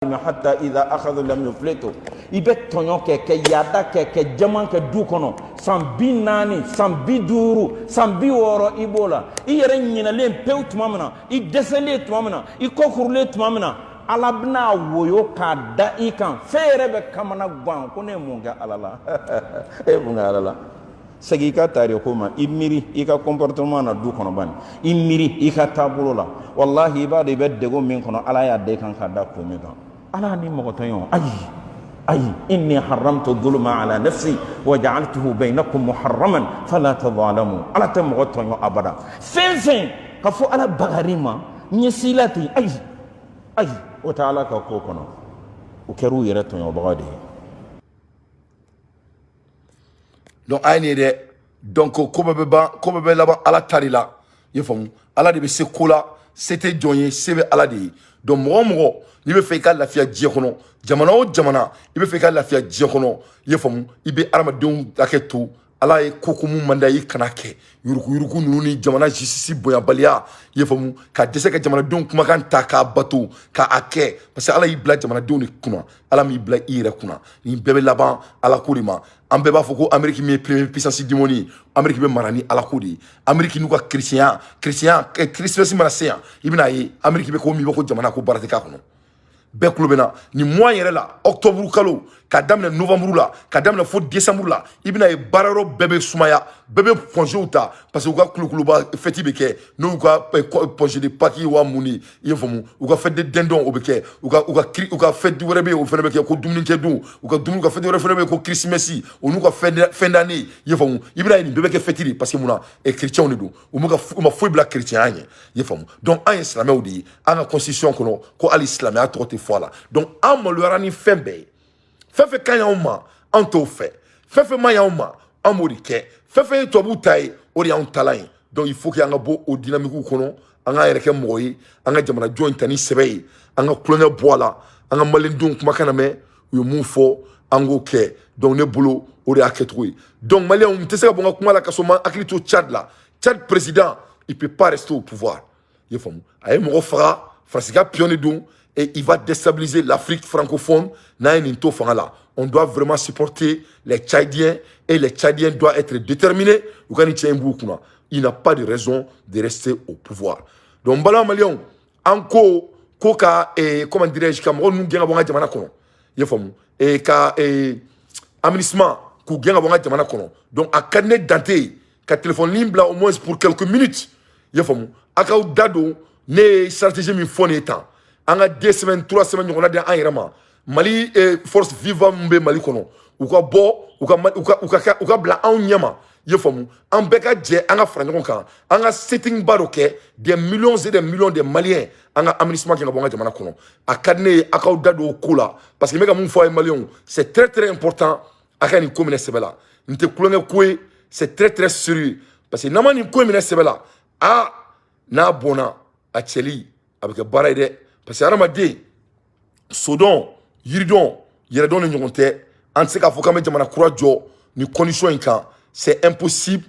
hatta idha akhadha lam yuflitu ibe tonyo ke yada ke jaman ke du kono san binani san biduru san biworo ibola i yere nyina len pew tumamna i desele tumamna i kokurle tumamna ala bna woyo ka da i kan fere be kamana gwan ko ne munga alala e munga alala segi ka tari ko ma imiri i ka comportement na du kono ban imiri i ka tabulo la wallahi ba de be dego min kono ala ya de kan ka da ko mi kan ala ni mo to yon ay inni haramtu dhulma ala nafsi wa ja'altuhu bainakum muharraman fala tadhalamu ala ta mo to yon abada fin ka fo ala bagarima ni silati ay o taala ka ko kono o keru yere to yon bagade donc ayni de donc ko be laba ala tarila yefam ala de be se kola c'était jonye sebe ala de donc mo ni be fe ka lafiya diɲɛ kɔnɔ jamana o jamana i be fe ka lafiya diɲɛ kɔnɔ i ye faamu i be adamadenw hakɛ to ala ye koko mun manda i kana kɛ yuruku ninnu ni jamana justice bonyabaliya i ye faamu ka dɛsɛ ka jamanadenw kumakan ta k'a bato k'a kɛ parce que ala y'i bila jamanadenw de kunna ala m'i bila i yɛrɛ kunna nin bɛɛ bɛ laban ala ko de ma an bɛɛ b'a fɔ ko Amérique min ye première puissance du monde Amérique bɛ mara ni ala ko de ye Amérique n'u ka chrétien Christmas mana se yan i bɛna ye Amérique bɛ ko min bɛ ko jamana ko baara tɛ k'a kɔnɔ bɛɛ kulo bɛ na ni mois yɛrɛ la octobre kalo ka daminɛ novembre la ka daminɛ fo décembre la i bɛna ye baarayɔrɔ bɛɛ bɛ sumaya bɛɛ bɛ congéw ta parce que u ka kulukuluba fête bɛ kɛ n'u ka congé de Pâques wa mun ni i ye faamu u ka fête de dindon o bɛ kɛ u ka fête wɛrɛ bɛ yen o fana bɛ kɛ ko dumunikɛ don u ka fête wɛrɛ fana bɛ yen ko Christmas o n'u ka fin d'année i ye faamu i bɛna ye nin bɛɛ bɛ kɛ fête de parce que mun na chrétiens de don u ma foyi bila chrétien ɲɛ i ye faamu donc an ye silamɛw de ye an ka constitution kɔnɔ ko hali silamɛya tɔgɔ tɛ fɔ a la donc an maloyara ni fɛn bɛɛ ye fɛn fɛn ka ɲi anw ma an t'o fɛ fɛn fɛn ma ɲi anw ma an b'o de kɛ fɛn fɛn ye tubabuw ta ye o de y'anw talan ye donc il faut que an ka bɔ o dynamique kɔnɔ an k'an yɛrɛ kɛ mɔgɔ ye an ka jamanajɔ in ta ni sɛbɛ ye an ka kulonkɛ bɔ a la an ka maliyɛndenw kumakan lamɛn u ye mun fɔ an k'o kɛ donc ne bolo o de y'a kɛcogo ye donc maliyɛnw n tɛ se ka bɔ n ka kuma la ka sɔrɔ ma hakili to Tchad la Tchad président il peut pas rester au pouvoir i ye faamu a ye mɔgɔ faga faransi pion de don et il va déstabiliser l'Afrique francophone. On doit vraiment supporter les Tchadiens et les Tchadiens doivent être déterminés. Il n'a pas de raison de rester au pouvoir. Donc, Bala Malion, encore, Koka, et comment dirais-je, Cameroun, nous gagnons à Jamana Kono. Il faut et ka aménagement, qu'on gagne à Jamana Kono. Donc, à Canet Dante, qu'à téléphone libre au moins pour quelques minutes. Il faut à Dado, ne stratégie mi fone étant. En a 2 semaines, 3 semaines, on a des en Mali force vivante mbe Mali kono. Ou ka bo, ou ka bla en nyama. Ye famu. En beka dje, en a frangon kan. En a setting baroke, des millions et des millions de Maliens. En a aménagement qui n'a pas de kono. A kadne, a kaudado au kola. Parce que mega moun fwa Malion, c'est très très important. A ka ni komine sebela. Nte koulonge koué, c'est très très sérieux. Parce que nama ni komine sebela. A, na bona, a tcheli, avec baraide. Parce que Aramade, Sodon, Yiridon, Yeredon et Nyogonte, en ce cas, il faut que jamana courage, ni conditions c'est impossible